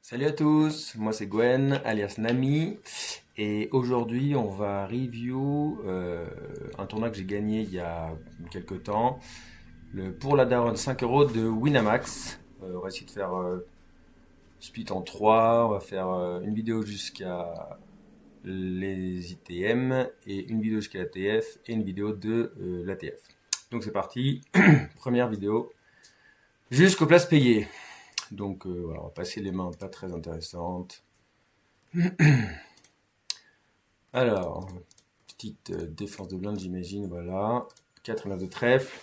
Salut à tous, moi c'est Gwen, alias Nami, et aujourd'hui on va review un tournoi que j'ai gagné il y a quelques temps, le Pour la Daronne 5 euros de Winamax. On va essayer de faire split en 3, on va faire une vidéo jusqu'à les ITM, et une vidéo jusqu'à l'ATF, et une vidéo de l'ATF. Donc c'est parti, première vidéo, jusqu'aux places payées. Donc voilà, on va passer les mains pas très intéressantes. Alors, petite défense de blinde, j'imagine, voilà. 4 et 9 de trèfle.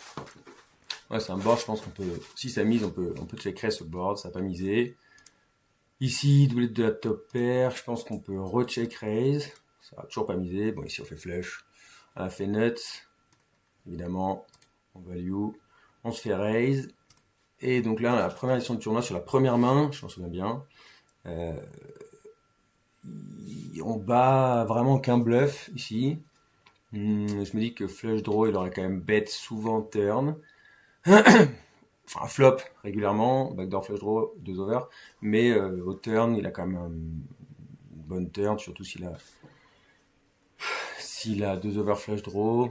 Ouais, c'est un board, je pense qu'on peut, si ça mise, on peut check raise sur le board, ça n'a pas misé. Ici, doublette de la top pair, je pense qu'on peut recheck raise, ça n'a toujours pas misé. Bon, ici on fait flush, on a fait nuts, évidemment, on value, on se fait raise. Et donc là, la première édition de tournoi sur la première main, je m'en souviens bien, euh, on bat vraiment qu'un bluff ici. Je me dis que flush draw, il aurait quand même bet souvent turn. Enfin, flop régulièrement, backdoor flush draw, 2 over. Mais au turn, il a quand même une bonne turn, surtout s'il a 2 over flush draw.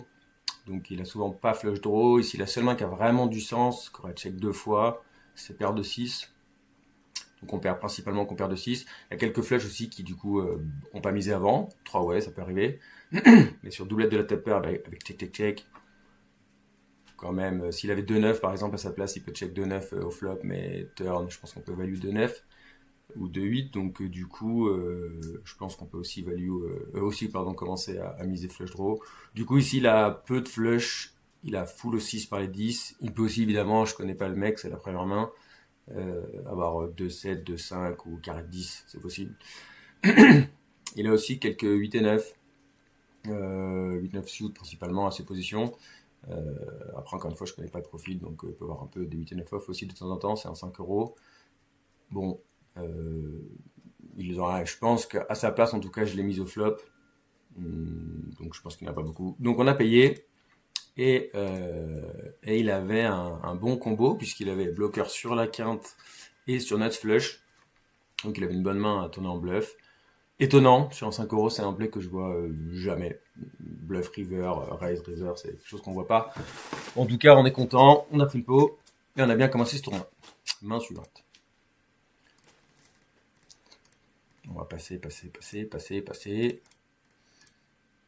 Donc il a souvent pas flush draw. Ici, la seule main qui a vraiment du sens, qu'on va check 2 fois, c'est paire de 6. Donc on perd principalement qu'on perd de 6. Il y a quelques flushs aussi qui du coup ont pas misé avant. 3 ouais, ça peut arriver. Mais sur doublette de la tête pair avec check check check, quand même, s'il avait 2-9 par exemple à sa place, il peut check 2-9 au flop, mais turn, je pense qu'on peut value 2-9 ou 2-8, donc du coup, je pense qu'on peut aussi commencer à miser flush draw. Du coup, ici, il a peu de flush, il a full au 6 par les 10. Il peut aussi, évidemment, je connais pas le mec, c'est la première main, avoir 2-7, 2-5 ou carré 10, c'est possible. Il a aussi quelques 8 et 9, 8-9 suit principalement à ses positions. Après, encore une fois, je connais pas le profil, donc il peut avoir un peu des 8 et 9 off aussi de temps en temps, c'est un 5 euros. Bon, je pense qu'à sa place, en tout cas, je l'ai mise au flop. Donc je pense qu'il n'y en a pas beaucoup. Donc on a payé, et il avait un bon combo, puisqu'il avait bloqueur sur la quinte et sur nuts flush. Donc il avait une bonne main à tourner en bluff. Étonnant, sur un 5 euros, c'est un play que je vois jamais. Bluff river, raise river, c'est quelque chose qu'on voit pas. En tout cas, on est content, on a pris le pot, et on a bien commencé ce tournoi. Main suivante. On va passer.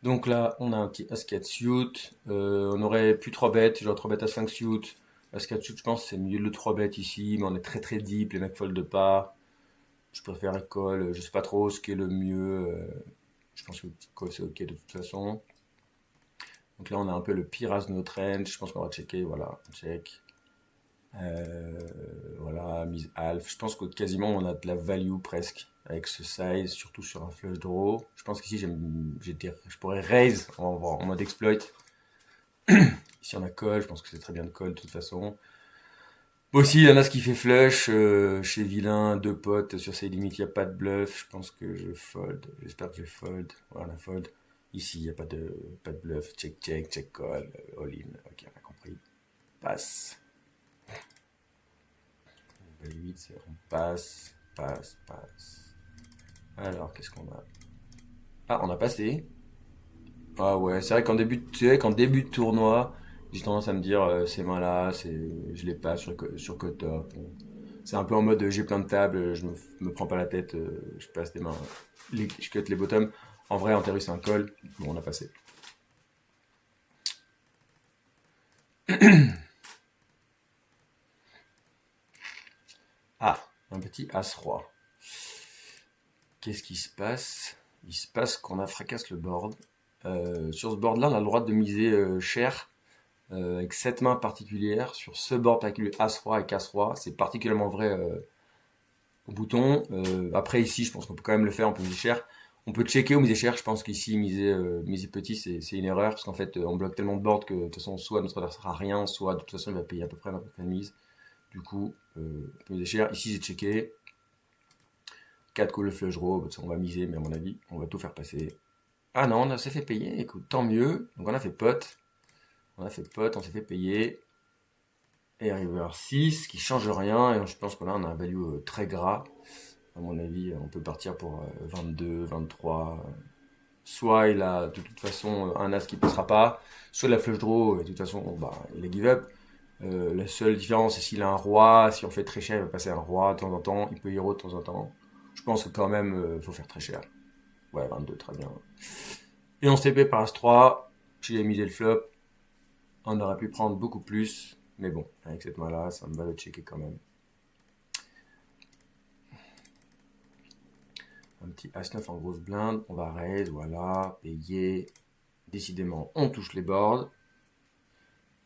Donc là, on a un petit As-4 suit. On aurait plus 3 bêtes, genre 3 bêtes à 5 suit. As-4 suit, je pense, c'est mieux de 3 bêtes ici, mais on est très très deep, les mecs foldent pas. Je préfère call, je sais pas trop ce qui est le mieux. Je pense que call c'est ok de toute façon. Donc là, on a un peu le pire as de notre range. Je pense qu'on va checker, voilà, check. Voilà, mise half. Je pense que quasiment on a de la value presque avec ce size, surtout sur un flush draw. Je pense qu'ici je pourrais raise en mode exploit. Ici on a call, je pense que c'est très bien de call de toute façon. Aussi, il y en a ce qui fait flush. Chez Vilain, 2 potes, sur ses limites, il n'y a pas de bluff. Je pense que je fold. J'espère que je fold. Voilà, fold. Ici, il n'y a pas de bluff. Check, check, check, call, all in. Ok, on a compris. Passe. 8, c'est on passe. Alors, qu'est-ce qu'on a? Ah, on a passé. Ah ouais, c'est vrai qu'en début de tournoi, j'ai tendance à me dire ces mains-là, je les passe sur cut-top. C'est un peu en mode j'ai plein de tables, je me prends pas la tête, je passe des mains, je cut les bottoms. En vrai, en théorie, c'est un call. Bon, on a passé. Ah, un petit As-Roi. Qu'est-ce qui se passe? Il se passe qu'on a fracasse le board. Sur ce board-là, on a le droit de miser cher, avec 7 mains particulières. Sur ce board particulier, As-Roi et As-Roi, c'est particulièrement vrai au bouton. Après, ici, je pense qu'on peut quand même le faire, on peut miser cher. On peut checker ou miser cher. Je pense qu'ici, miser petit, c'est une erreur, parce qu'en fait, on bloque tellement de board que de toute façon, soit notre adversaire a rien, soit de toute façon, il va payer à peu près notre mise. Du coup, on peut miser cher. Ici, j'ai checké. 4 coups le flush draw, on va miser, mais à mon avis, on va tout faire passer. Ah non, on s'est fait payer, écoute, tant mieux. Donc on a fait pote. On s'est fait payer. Et river 6, qui change rien, et je pense que là, on a un value très gras. À mon avis, on peut partir pour 22, 23. Soit il a de toute façon un as qui passera pas, soit la flush draw, et de toute façon, bon, bah, il a give up. La seule différence, c'est s'il a un roi. Si on fait très cher, il va passer un roi de temps en temps. Il peut hero de temps en temps. Je pense que quand même, faut faire très cher. Ouais, 22, très bien. Et on se TP par As-3. J'ai misé le flop. On aurait pu prendre beaucoup plus. Mais bon, avec cette main-là, ça me va de checker quand même. Un petit As-9 en grosse blinde. On va raise, voilà. Payer. Décidément, on touche les boards.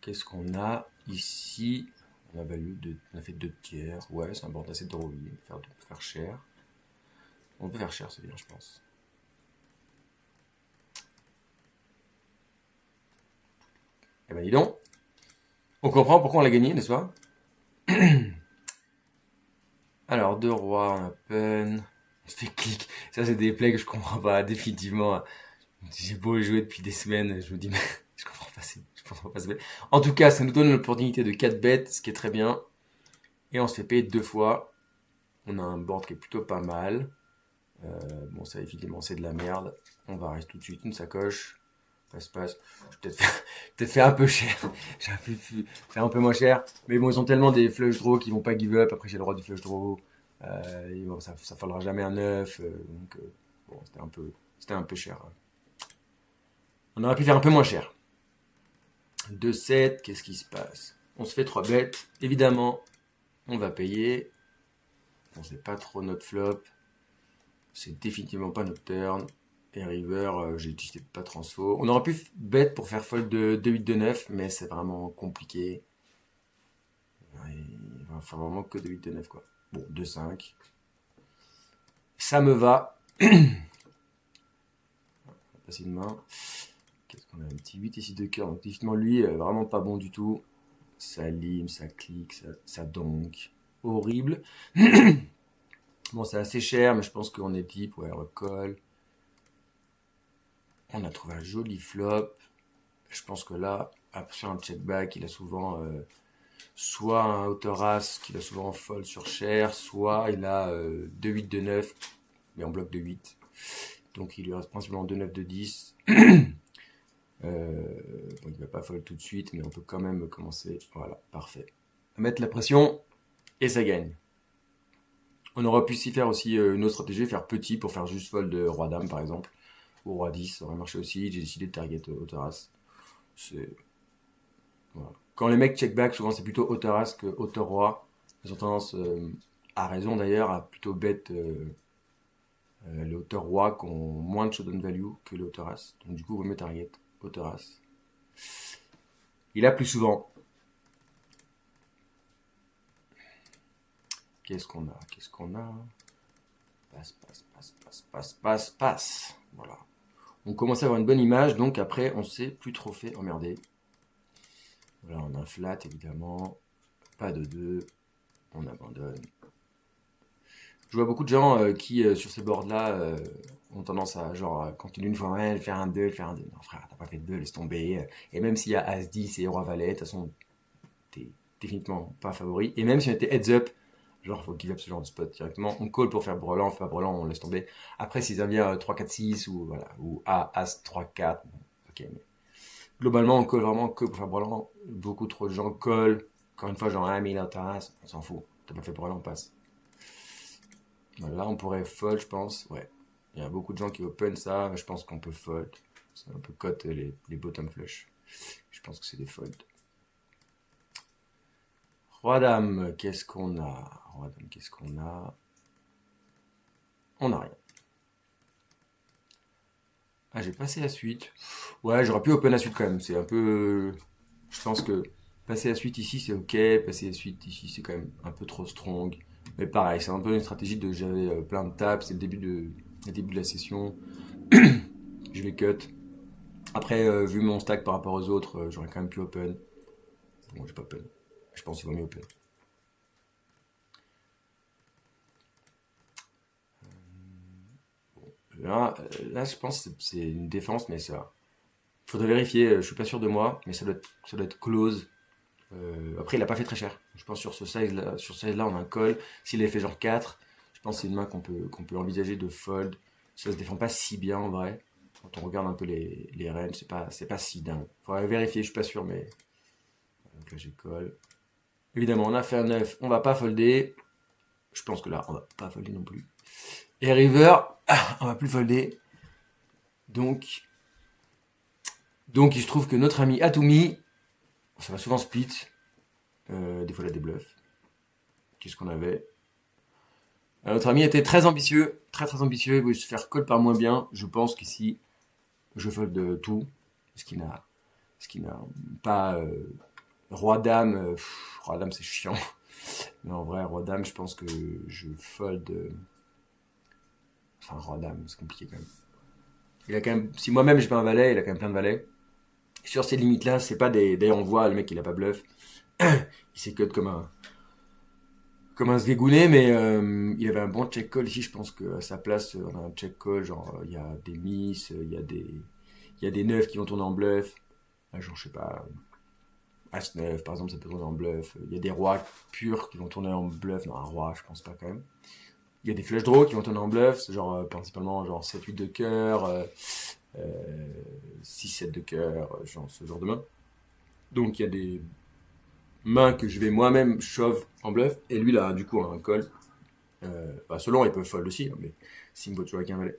Qu'est-ce qu'on a ici? On a fait 2 tiers. Ouais, c'est un board assez drôle. On peut faire cher. On peut faire cher, c'est bien, je pense. Eh ben dis donc. On comprend pourquoi on l'a gagné, n'est-ce pas? Alors, 2 rois en open. On se fait clic. Ça, c'est des plays que je comprends pas, définitivement. J'ai beau jouer depuis des semaines, je me dis, mais je comprends pas, je comprends pas ce play. En tout cas, ça nous donne l'opportunité de 4 bêtes, ce qui est très bien. Et on se fait payer 2 fois. On a un board qui est plutôt pas mal. Bon, ça, évidemment, c'est de la merde. On va arrêter tout de suite une sacoche. Passe. Je vais peut-être faire un peu cher. J'ai pu faire un peu moins cher. Mais bon, ils ont tellement des flush draws qu'ils vont pas give up. Après, j'ai le droit du flush draw. Bon, ça fallera jamais un 9. Bon, c'était un peu cher. On aurait pu faire un peu moins cher. 2-7, qu'est-ce qui se passe? On se fait 3 bêtes. Évidemment, on va payer. On sait pas trop notre flop. C'est définitivement pas notre turn. Et river, j'ai utilisé pas transfo. On aurait pu bet pour faire fold de 8 de 9, mais c'est vraiment compliqué. Il va faire vraiment que de 8 de 9 quoi. Bon, 2-5. Ça me va. Passer une main. Qu'est-ce qu'on a? Un petit 8 ici de cœur. Donc effectivement lui, vraiment pas bon du tout. Ça lime, ça clique, ça donk. Horrible. Bon, c'est assez cher, mais je pense qu'on est deep. Ouais, recolle. On a trouvé un joli flop. Je pense que là, après un check back, il a souvent soit un hauteur as qui va souvent fold sur cher, soit il a 2-8 de 9, mais en bloc de 8. Donc il lui reste principalement 2-9 de 10. Bon, il va pas fold tout de suite, mais on peut quand même commencer. Voilà, parfait. Mettre la pression et ça gagne. On aurait pu s'y faire aussi une autre stratégie, faire petit pour faire juste fold de roi dame par exemple, ou roi 10, ça aurait marché aussi. J'ai décidé de target hauteur as. Voilà. Quand les mecs check back, souvent c'est plutôt hauteur as que hauteur roi. Ils ont tendance, à raison d'ailleurs, à plutôt bet les hauteurs roi qui ont moins de showdown value que les hauteurs as. Donc du coup, vous mettez target hauteur as. Il a plus souvent. Qu'est-ce qu'on a? Passe. Voilà. On commence à avoir une bonne image, donc après on s'est plus trop fait emmerder. Voilà, on a un flat évidemment, pas de 2, on abandonne. Je vois beaucoup de gens qui, sur ces boards-là, ont tendance à, genre, quand une fois, ouais, faire un 2. Non frère, t'as pas fait de 2, laisse tomber. Et même s'il y a As-10 et Roi-Valet, de toute façon, t'es définitivement pas favori. Et même si on était heads-up, genre, faut give up ce genre de spot directement. On call pour faire brelan, on fait pas brelan, on laisse tomber. Après, s'ils aiment 3-4-6 ou voilà, ou As 3-4, bon, ok. Mais globalement, on call vraiment que pour faire brelan. Beaucoup trop de gens call. Encore une fois, genre, mais il a ta race, on s'en fout. T'as pas fait brelan, on passe. Là, on pourrait fold, je pense. Ouais. Il y a beaucoup de gens qui open ça. Je pense qu'on peut fold. C'est un peu cote les bottom flush. Je pense que c'est des folds. Roi-dame, qu'est-ce qu'on a? On n'a rien. Ah, j'ai passé la suite. Ouais, j'aurais pu open la suite quand même. C'est un peu. Je pense que passer la suite ici, c'est ok. Passer la suite ici, c'est quand même un peu trop strong. Mais pareil, c'est un peu une stratégie de gérer plein de tables. C'est le début de la session. Je vais cut. Après, vu mon stack par rapport aux autres, j'aurais quand même pu open. Bon, j'ai pas open. Je pense qu'il vaut mieux open. Là, je pense que c'est une défense, mais ça. Faudrait vérifier. Je suis pas sûr de moi, mais ça doit être close. Après, il a pas fait très cher. Je pense sur ce size là, on a un call. S'il avait fait genre 4, Je pense que c'est une main qu'on peut envisager de fold. Ça se défend pas si bien en vrai. Quand on regarde un peu les ranges, c'est pas si dingue. Faudrait vérifier, je suis pas sûr, mais. Donc là, j'ai call. Évidemment, on a fait un 9, on va pas folder. Je pense que là, on va pas folder non plus. Et river, on va plus folder. Donc, il se trouve que notre ami Atumi, ça va souvent split. Des fois, il a des bluffs. Qu'est-ce qu'on avait? Notre ami était très ambitieux, très très ambitieux. Il voulait se faire call par moins bien. Je pense qu'ici, je fold tout. Ce qui n'a pas roi-dame. Roi-dame, c'est chiant. Mais en vrai, roi-dame, je pense que je fold. Enfin, roi-dame, c'est compliqué quand même. Il a quand même, si moi-même j'ai pas un valet, il a quand même plein de valets. Sur ces limites-là, c'est pas des. D'ailleurs, on voit le mec, il a pas bluff. Il s'est cut comme un sgegouné, mais il avait un bon check call ici. Je pense qu'à sa place, on a un check call. Genre, il y a des miss, il y a des neufs qui vont tourner en bluff. Genre, je sais pas. As-9, par exemple, ça peut tourner en bluff. Il y a des rois purs qui vont tourner en bluff. Non, un roi, je pense pas quand même. Il y a des flush draws qui vont tourner en bluff. C'est genre, principalement, genre 7-8 de cœur, 6-7 de cœur, genre ce genre de main. Donc, il y a des mains que je vais moi-même shove en bluff. Et lui, là, du coup, un call. Selon, il peut fold aussi, hein, mais s'il me voit toujours avec un valet.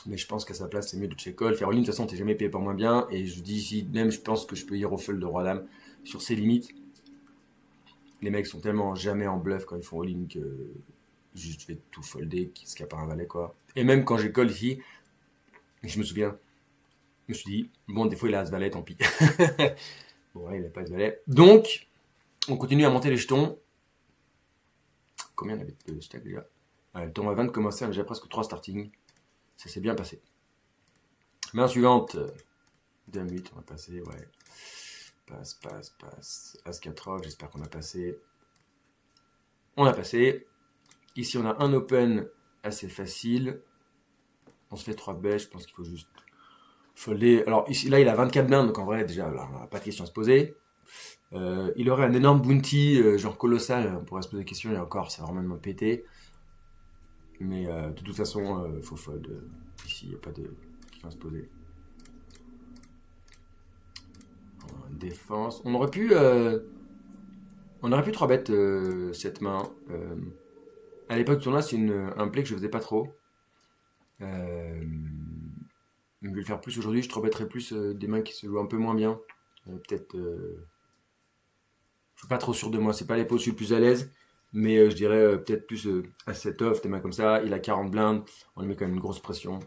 Mais je pense qu'à sa place, c'est mieux de check call. Faire all-in, de toute façon, t'es jamais payé par moins bien. Et je dis ici, même, je pense que je peux y refold de roi-dame sur ses limites. Les mecs sont tellement jamais en bluff quand ils font all-in que juste je vais tout folder, ce qu'il n'y a pas un valet, quoi. Et même quand j'ai call ici, je me souviens, je me suis dit, bon, des fois il a as-valet, tant pis. Bon, ouais, il n'a pas as-valet. Donc, on continue à monter les jetons. Combien on avait de stack déjà? Le tournoi 20 commençait, on a déjà presque 3 starting. Ça s'est bien passé. Main suivante. Dame 8, on va passer, ouais. Passe. As-4 off, j'espère qu'on a passé. On a passé. Ici, on a un open assez facile. On se fait 3 bêches, je pense qu'il faut juste folder. Alors, ici, là, il a 24 blindes, donc en vrai, déjà, là, on n'a pas de question à se poser. Il aurait un énorme bounty, genre colossal, on pourrait se poser des questions, et encore, ça va vraiment me péter. Mais de toute façon, il faut fold. Ici, il n'y a pas de question à se poser. Défense. On aurait pu 3 bêtes cette main. À l'époque du tournoi, c'est un play que je faisais pas trop. Je vais le faire plus aujourd'hui. Je 3 bêterais plus des mains qui se jouent un peu moins bien. Peut-être. Je suis pas trop sûr de moi. C'est pas les pots où je suis le plus à l'aise. Mais je dirais peut-être plus à 7 off, des mains comme ça. Il a 40 blindes. On lui met quand même une grosse pression.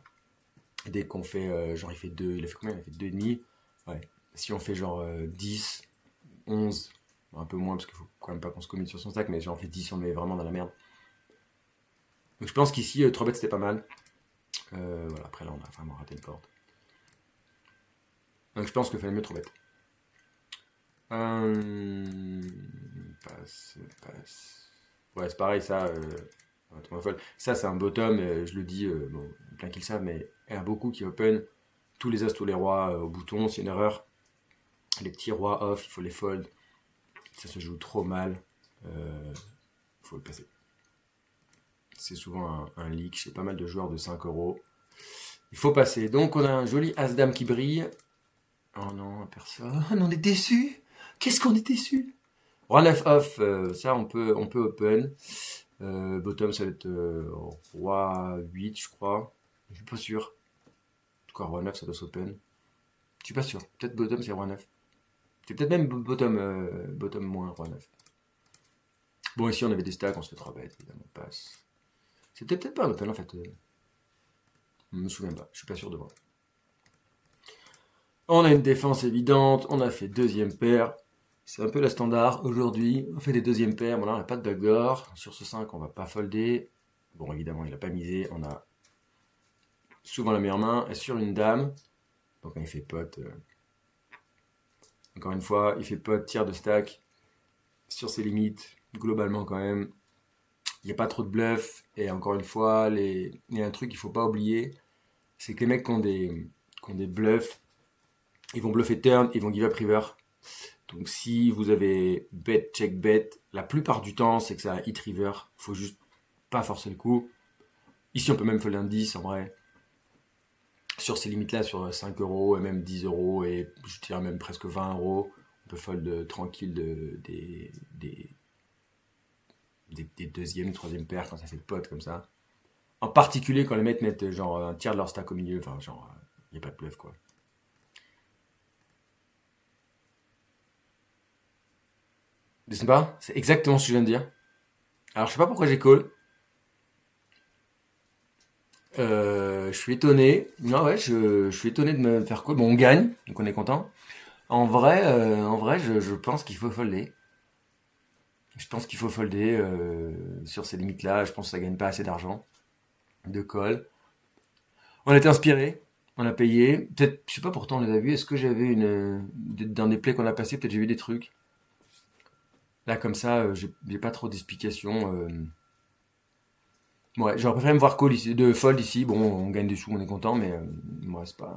Dès qu'on fait. Genre, il fait 2. Il a fait combien? Il a fait 2,5. Ouais. Si on fait genre 10, 11, un peu moins parce qu'il faut quand même pas qu'on se commit sur son stack, mais j'en fais 10, on met vraiment dans la merde. Donc je pense qu'ici, 3 bêtes c'était pas mal. Voilà, après là on a vraiment raté le porte. Donc je pense qu'il fallait mieux 3 bêtes. Passe. Ouais, c'est pareil, ça. Ça, c'est un bottom, je le dis, bon, plein qu'ils le savent, mais il y en a beaucoup qui open tous les as, tous les rois au bouton, c'est une erreur. Les petits rois off, il faut les fold. Ça se joue trop mal. Faut le passer. C'est souvent un leak chez pas mal de joueurs de 5 euros. Il faut passer. Donc on a un joli as-dame qui brille. Oh non, personne. On est déçus. Qu'est-ce qu'on est déçus? Roi 9 off, ça on peut open. Bottom ça va être roi 8 je crois. Je suis pas sûr. En tout cas roi 9 ça doit s'open. Je suis pas sûr. Peut-être bottom c'est roi 9. C'est peut-être même bottom moins roi 9. Bon ici on avait des stacks, on se fait 3 bêtes, évidemment on passe. C'était peut-être pas un open en fait. Je me souviens pas, je suis pas sûr de moi. On a une défense évidente, on a fait deuxième paire. C'est un peu la standard aujourd'hui. On fait des deuxièmes paires. Bon là on n'a pas de backdoor. Sur ce 5 on va pas folder. Bon évidemment il a pas misé. On a souvent la meilleure main. Et sur une dame. Donc quand il fait pot. Encore une fois, il fait pot, tiers de stack. Sur ses limites. Globalement quand même. Il n'y a pas trop de bluff. Et encore une fois, il y a un truc qu'il ne faut pas oublier. C'est que les mecs qui ont des bluffs, ils vont bluffer turn, ils vont give up river. Donc si vous avez bet, check bet, la plupart du temps, c'est que ça a hit river. Il faut juste pas forcer le coup. Ici, on peut même folder un 10 en vrai. Sur ces limites-là, sur 5 euros et même 10 euros et je dirais même presque 20 euros, on peut fold tranquille des deuxième, troisième paires quand ça fait le pot comme ça. En particulier quand les mecs mettent genre un tiers de leur stack au milieu, enfin genre, il n'y a pas de bluff quoi. N'est-ce pas? C'est exactement ce que je viens de dire. Alors je sais pas pourquoi j'ai call. Je suis étonné. Non ouais, je suis étonné de me faire call. Bon, on gagne, donc on est content. En vrai, je pense qu'il faut folder. Je pense qu'il faut folder sur ces limites-là. Je pense que ça gagne pas assez d'argent de call. On a été inspiré, on a payé. Peut-être, je sais pas, pourtant on les a vus. Est-ce que j'avais dans des plays qu'on a passés, peut-être j'ai vu des trucs. Là, comme ça, j'ai pas trop d'explications. Ouais, j'aurais préféré me voir call ici, de fold ici. Bon, on gagne des sous, on est content, mais moi, c'est pas.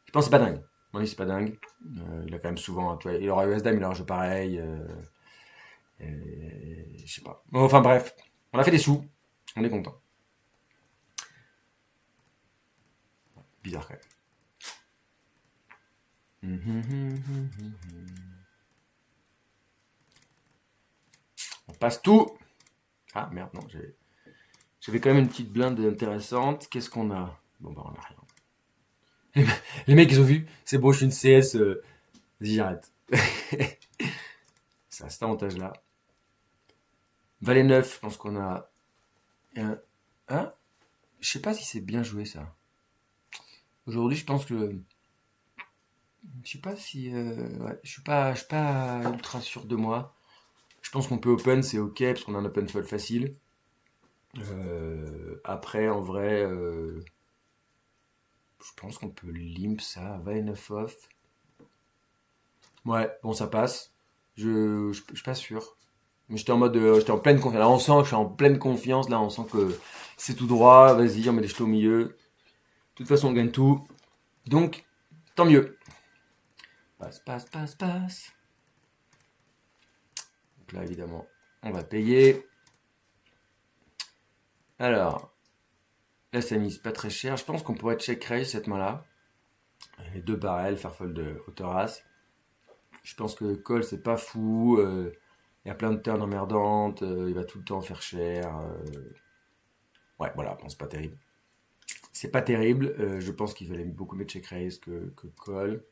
Je pense que c'est pas dingue. Non, c'est pas dingue. Il a quand même souvent. Tu vois, il aura US Dame, il aura jeu pareil. Je sais pas. Bon, enfin bref, on a fait des sous, on est content. Bizarre quand même. On passe tout. Ah merde, non, j'avais quand même une petite blinde intéressante. Qu'est-ce qu'on a? Bon, bah, on a rien. Les mecs, ils ont vu, c'est bon, je suis une CS, vas-y, j'arrête. C'est à cet avantage-là. Valet 9, je pense qu'on a un. Je sais pas si c'est bien joué ça. Aujourd'hui, je pense que. Je sais pas si. Ouais, je suis pas ultra sûr de moi. Je pense qu'on peut open, c'est ok, parce qu'on a un open fold facile. Après, en vrai, je pense qu'on peut limp ça. Valet 9 off. Ouais, bon, ça passe. Je suis pas sûr. Mais j'étais en mode, j'étais en pleine confiance. Là, on sent que je suis en pleine confiance. Là, on sent que c'est tout droit. Vas-y, on met des jetés au milieu. De toute façon, on gagne tout. Donc, tant mieux. Passe, passe, passe, passe. Donc là, évidemment, on va payer. Alors, là, ça mise pas très cher. Je pense qu'on pourrait check raise cette main-là. Les deux barrels, faire fold de hauteur as. Je pense que call, c'est pas fou. Il y a plein de turns emmerdantes. Il va tout le temps faire cher. Ouais, voilà, bon, c'est pas terrible. C'est pas terrible. Je pense qu'il fallait beaucoup mieux check raise que call.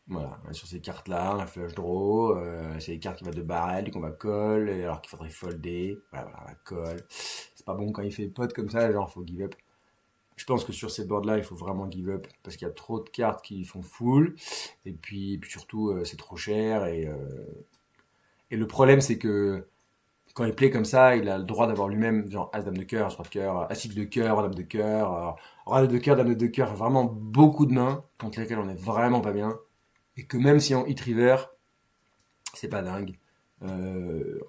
Voilà, sur ces cartes-là, on a flush draw. C'est les cartes qui vont de barrel, donc on va call. Alors qu'il faudrait folder. Voilà, on va call. C'est pas bon quand il fait pot comme ça, genre, faut give up. Je pense que sur ces boards-là, il faut vraiment give up parce qu'il y a trop de cartes qui font full. Et puis surtout, c'est trop cher. Et le problème, c'est que quand il play comme ça, il a le droit d'avoir lui-même, genre As-Dame de cœur, As-Roi de cœur, As-X de cœur, Dame de cœur, Roi de cœur, Dame de cœur, vraiment beaucoup de mains contre lesquelles on est vraiment pas bien. Et que même si on hit river, c'est pas dingue. Euh,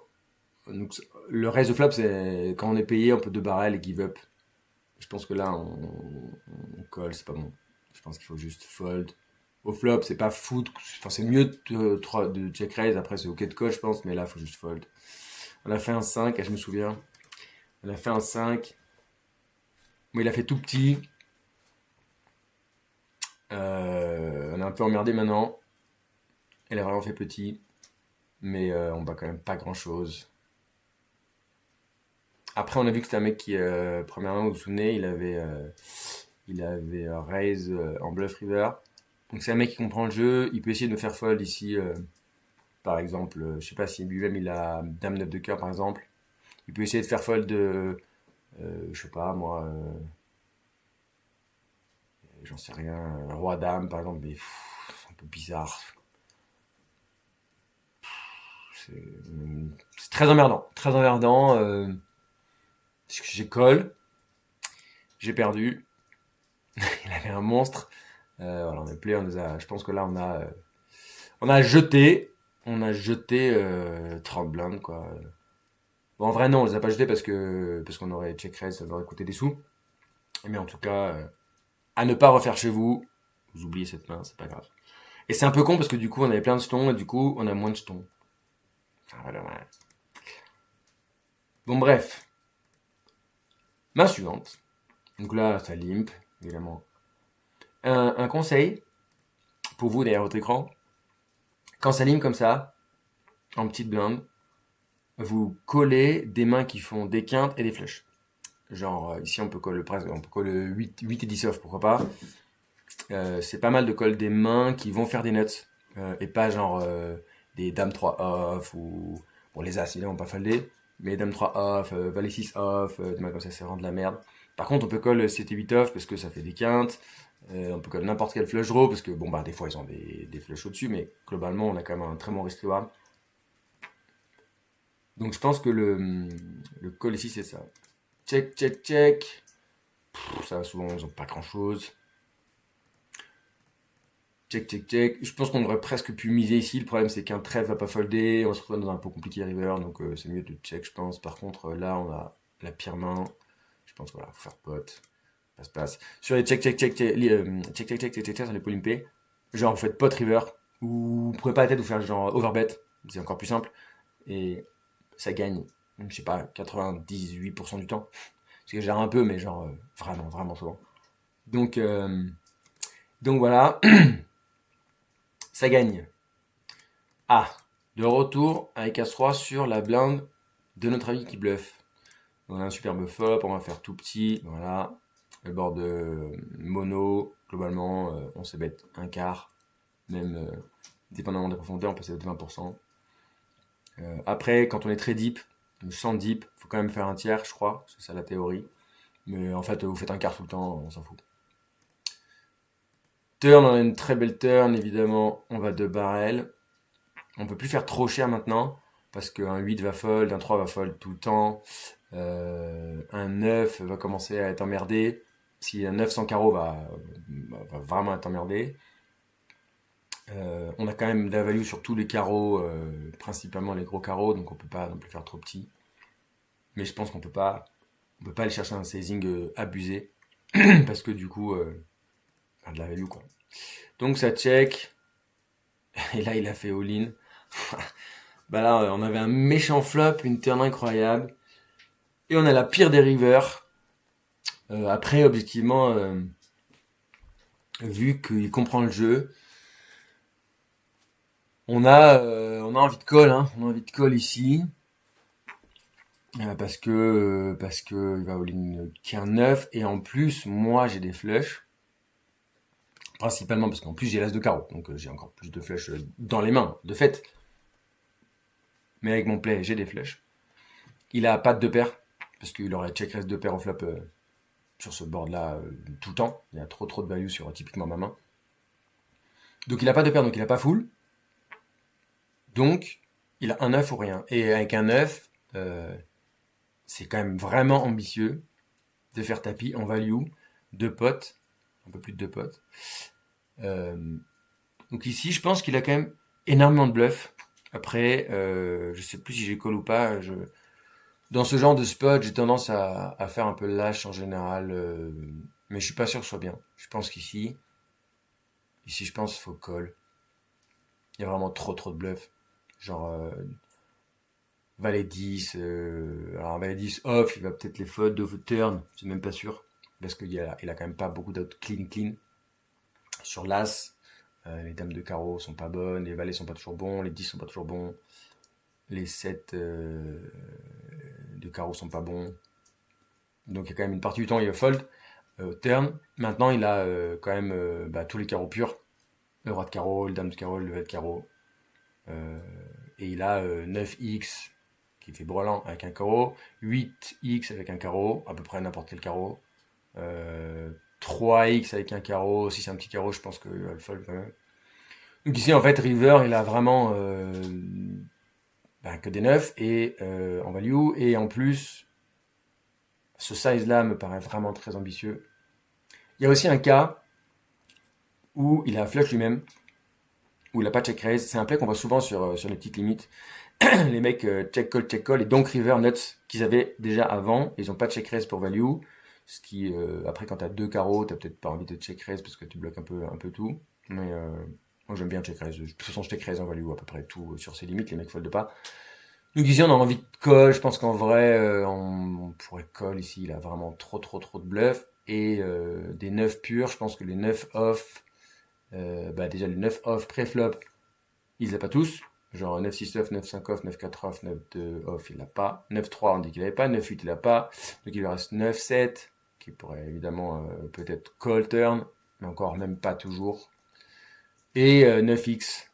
donc, le reste de flop, c'est quand on est payé, on peut deux barrels et give up. Je pense que là, on colle, c'est pas bon. Je pense qu'il faut juste fold. Au flop, c'est pas fou. Enfin, c'est mieux de check raise. Après, c'est ok de call, je pense. Mais là, il faut juste fold. On a fait un 5, je me souviens. On a fait un 5. Bon, il a fait tout petit. On est un peu emmerdé maintenant. Il a vraiment fait petit. Mais on bat quand même pas grand chose. Après, on a vu que c'était un mec qui, premièrement, vous vous souvenez, il avait raise en bluff river. Donc c'est un mec qui comprend le jeu. Il peut essayer de me faire fold ici. Par exemple, je sais pas si lui-même il a Dame 9 de cœur par exemple. Il peut essayer de faire fold de, je sais pas moi, j'en sais rien, Roi Dame par exemple, mais c'est un peu bizarre. C'est très emmerdant. Très emmerdant. J'ai call, j'ai perdu. Il avait un monstre. Voilà, on est play, je pense que là on a jeté. On a jeté 30 blindes quoi. Bon, en vrai non, on les a pas jetés parce qu'on aurait check raise, ça aurait coûté des sous. Mais en tout cas, à ne pas refaire chez vous. Vous oubliez cette main, c'est pas grave. Et c'est un peu con parce que du coup on avait plein de jetons et du coup on a moins de jetons. Ah, voilà, voilà. Bon bref, Main suivante. Donc là, ça limp, évidemment. Un conseil pour vous derrière votre écran. Quand ça limp comme ça, en petite blinde, vous collez des mains qui font des quintes et des flushs. Genre, ici, on peut coller presque, on peut coller 8 et 10 off, pourquoi pas. C'est pas mal de coller des mains qui vont faire des nuts. Et pas genre des dames 3 off ou. Bon, les as, évidemment, pas foldé. Mais dames 3 off, valet 6 off, des mains comme ça, c'est vraiment de la merde. Par contre, on peut coller 7 et 8 off parce que ça fait des quintes. On peut coller n'importe quel flush draw parce que, bon, bah, des fois, ils ont des flushs au-dessus, mais globalement, on a quand même un très bon risk reward. Donc, je pense que le call ici, c'est ça. Check, check, check. Ça, souvent, ils ont pas grand-chose. Check, check, check. Je pense qu'on aurait presque pu miser ici. Le problème, c'est qu'un trèfle va pas folder. On se retrouve dans un pot compliqué river. Donc, c'est mieux de check, je pense. Par contre, là, on a la pire main. Je pense, voilà, faut faire pot. Passe. Sur les check, check, check, check, check, check, check, check, check, sur les polympés. Genre, vous faites pot river. Ou vous prenez pas la tête, vous faire genre overbet. C'est encore plus simple. Et ça gagne, je sais pas, 98% du temps. Parce que j'ai un peu, mais genre, vraiment, vraiment souvent. Donc voilà. Ça gagne. Ah, de retour avec As-3 sur la blinde de notre ami qui bluffe. On a un superbe flop, on va faire tout petit, voilà. Le bord de mono, globalement, on se bête un quart, même dépendamment des profondeurs, on peut se bête 20%. Après, quand on est très deep, sans deep, faut quand même faire un tiers, je crois, c'est ça la théorie. Mais en fait, vous faites un quart tout le temps, on s'en fout. Turn, on a une très belle turn, évidemment, on va 2 barrels. On peut plus faire trop cher maintenant, parce qu'un 8 va fold, un 3 va fold tout le temps, un 9 va commencer à être emmerdé. Si un 9 sans carreau va vraiment être emmerdé. On a quand même de la value sur tous les carreaux, principalement les gros carreaux, donc on peut pas non plus faire trop petit. Mais je pense qu'on peut pas aller chercher un sizing abusé, parce que du coup, de la value quoi. Donc ça check, et là il a fait all-in. Bah là, on avait un méchant flop, une turn incroyable. Et on a la pire des rivers. Après, objectivement, vu qu'il comprend le jeu, on a envie de call, hein. On a envie de call ici. Parce que il va all-in qu'un 9. Et en plus, moi, j'ai des flushs. Principalement parce qu'en plus, j'ai l'as de carreau. Donc, j'ai encore plus de flushs dans les mains, de fait. Mais avec mon play, j'ai des flushs. Il a pas de deux paires. Parce qu'il aurait check raise 2 paires au flop sur ce board là tout le temps. Il y a trop de value sur typiquement ma main. Donc il a pas de paire, donc il a pas full. Donc il a un 9 ou rien. Et avec un 9, c'est quand même vraiment ambitieux de faire tapis en value, 2 potes, un peu plus de 2 potes. Donc ici, je pense qu'il a quand même énormément de bluff. Après, je sais plus si j'ai call ou pas. Dans ce genre de spot, j'ai tendance à faire un peu lâche en général, mais je suis pas sûr que ce soit bien. Je pense qu'ici, je pense qu'il faut call. Il y a vraiment trop de bluff. Genre, valet 10, alors valet 10 off, il va peut-être les fold de turn, c'est même pas sûr. Parce qu'il a quand même pas beaucoup d'autres clean. Sur l'as, les dames de carreau sont pas bonnes, les valets sont pas toujours bons, les 10 sont pas toujours bons, les 7 de carreau sont pas bons. Donc il y a quand même une partie du temps, il va fold turn. Maintenant, il a quand même tous les carreaux purs. Le roi de carreau, le dame de carreau, le valet de carreau. Et il a 9x qui fait brûlant avec un carreau, 8x avec un carreau, à peu près n'importe quel carreau. 3x avec un carreau, si c'est un petit carreau, je pense qu'il va le fold quand même. Donc ici, en fait, River, il a vraiment que des 9 et, en value. Et en plus, ce size-là me paraît vraiment très ambitieux. Il y a aussi un cas où il a flush lui-même, où il n'a pas check raise. C'est un play qu'on voit souvent sur les petites limites. Les mecs check call, et donc river nuts qu'ils avaient déjà avant. Ils n'ont pas check raise pour value. Ce qui, après, quand tu as 2 carreaux, tu n'as peut-être pas envie de check raise parce que tu bloques un peu tout. Mais moi, j'aime bien check raise. De toute façon, je check raise en value à peu près tout sur ces limites. Les mecs foldent pas. Donc ici, on a envie de call. Je pense qu'en vrai, on pourrait call ici. Il a vraiment trop de bluff. Et des 9 purs, je pense que les 9 off, déjà les 9 off pré-flop, il les a pas tous. Genre 9-6 off, 9-5 off, 9-4 off, 9-2 off, il l'a pas. 9-3, on dit qu'il avait pas. 9-8, il l'a pas. Donc il lui reste 9-7, qui pourrait évidemment peut-être call turn, mais encore même pas toujours. Et 9x,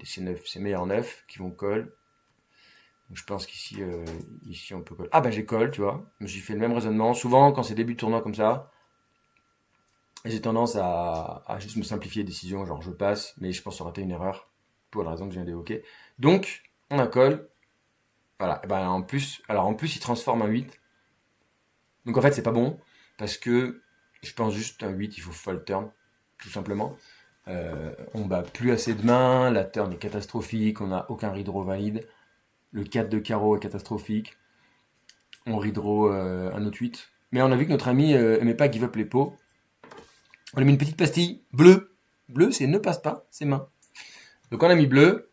ces meilleurs 9 qui vont call. Donc je pense qu'ici, ici on peut call. Ah bah j'ai call, tu vois. J'ai fait le même raisonnement. Souvent, quand c'est début de tournoi comme ça, j'ai tendance à juste me simplifier les décisions, genre je passe, mais je pense que ça aurait été une erreur, pour la raison que je viens d'évoquer. Donc, on a call. Voilà. Et ben en plus, il transforme un 8. Donc en fait, c'est pas bon, parce que je pense juste un 8, il faut fold turn, tout simplement. On bat plus assez de mains, la turn est catastrophique, on n'a aucun redraw valide. Le 4 de carreau est catastrophique. On redraw un autre 8. Mais on a vu que notre ami aimait pas give up les pots. On lui a mis une petite pastille bleue. Bleu, c'est ne passe pas, c'est main. Donc on a mis bleu,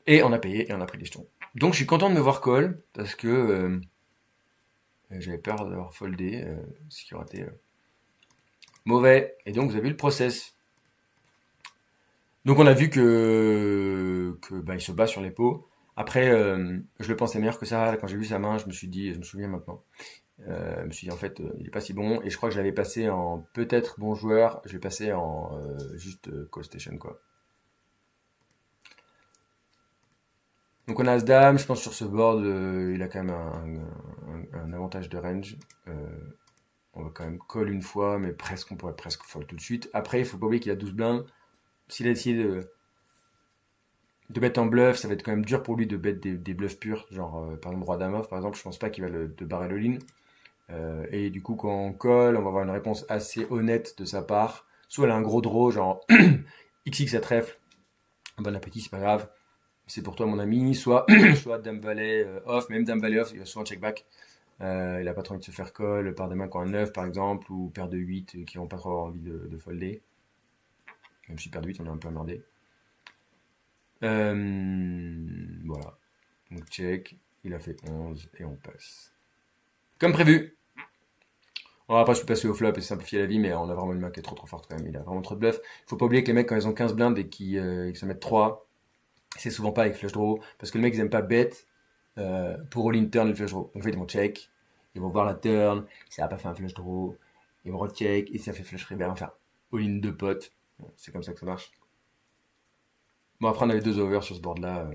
et on a payé, et on a pris les jetons. Donc je suis content de me voir call, parce que j'avais peur d'avoir foldé, ce qui aurait été mauvais. Et donc vous avez vu le process. Donc on a vu que il se bat sur les pots. Après, je le pensais meilleur que ça. Quand j'ai vu sa main, je me suis dit, je me souviens maintenant. Je me suis dit en fait, il est pas si bon. Et je crois que je l'avais passé en peut-être bon joueur. Je l'ai passé en juste call station quoi. Donc on a As-Dame, je pense sur ce board, il a quand même un avantage de range. On va quand même call une fois, mais presque, on pourrait presque fold tout de suite. Après, il faut pas oublier qu'il a 12 blindes. S'il a essayé de bet en bluff, ça va être quand même dur pour lui de bet des bluffs purs, genre par exemple Roi Dame off, par exemple, je pense pas qu'il va de barrer le lean. Et du coup, quand on colle, on va avoir une réponse assez honnête de sa part. Soit elle a un gros draw, genre XX à trèfle, bon appétit, c'est pas grave, c'est pour toi mon ami. Soit, soit Dame Valet off, même Dame Valet off, il va souvent check back. Il a pas trop envie de se faire call par des mains qui ont un 9 par exemple, ou paire de 8 qui n'ont pas trop envie de folder. Même si paire de 8, on est un peu emmerdé. Voilà. Donc check, il a fait 11 et on passe. Comme prévu. On va pas se passer au flop et simplifier la vie, mais on a vraiment une main qui est trop forte quand même. Il a vraiment trop de bluff. Faut pas oublier que les mecs, quand ils ont 15 blindes et qu'ils se mettent 3, c'est souvent pas avec flush draw. Parce que les mecs, ils aiment pas bet pour all-in turn et le flush draw. Donc en fait, ils vont check, ils vont voir la turn, ça a pas fait un flush draw, ils vont recheck, et si ça fait flush river, on va faire all-in 2 potes. Bon, c'est comme ça que ça marche. Bon, après, on avait 2 overs sur ce board-là.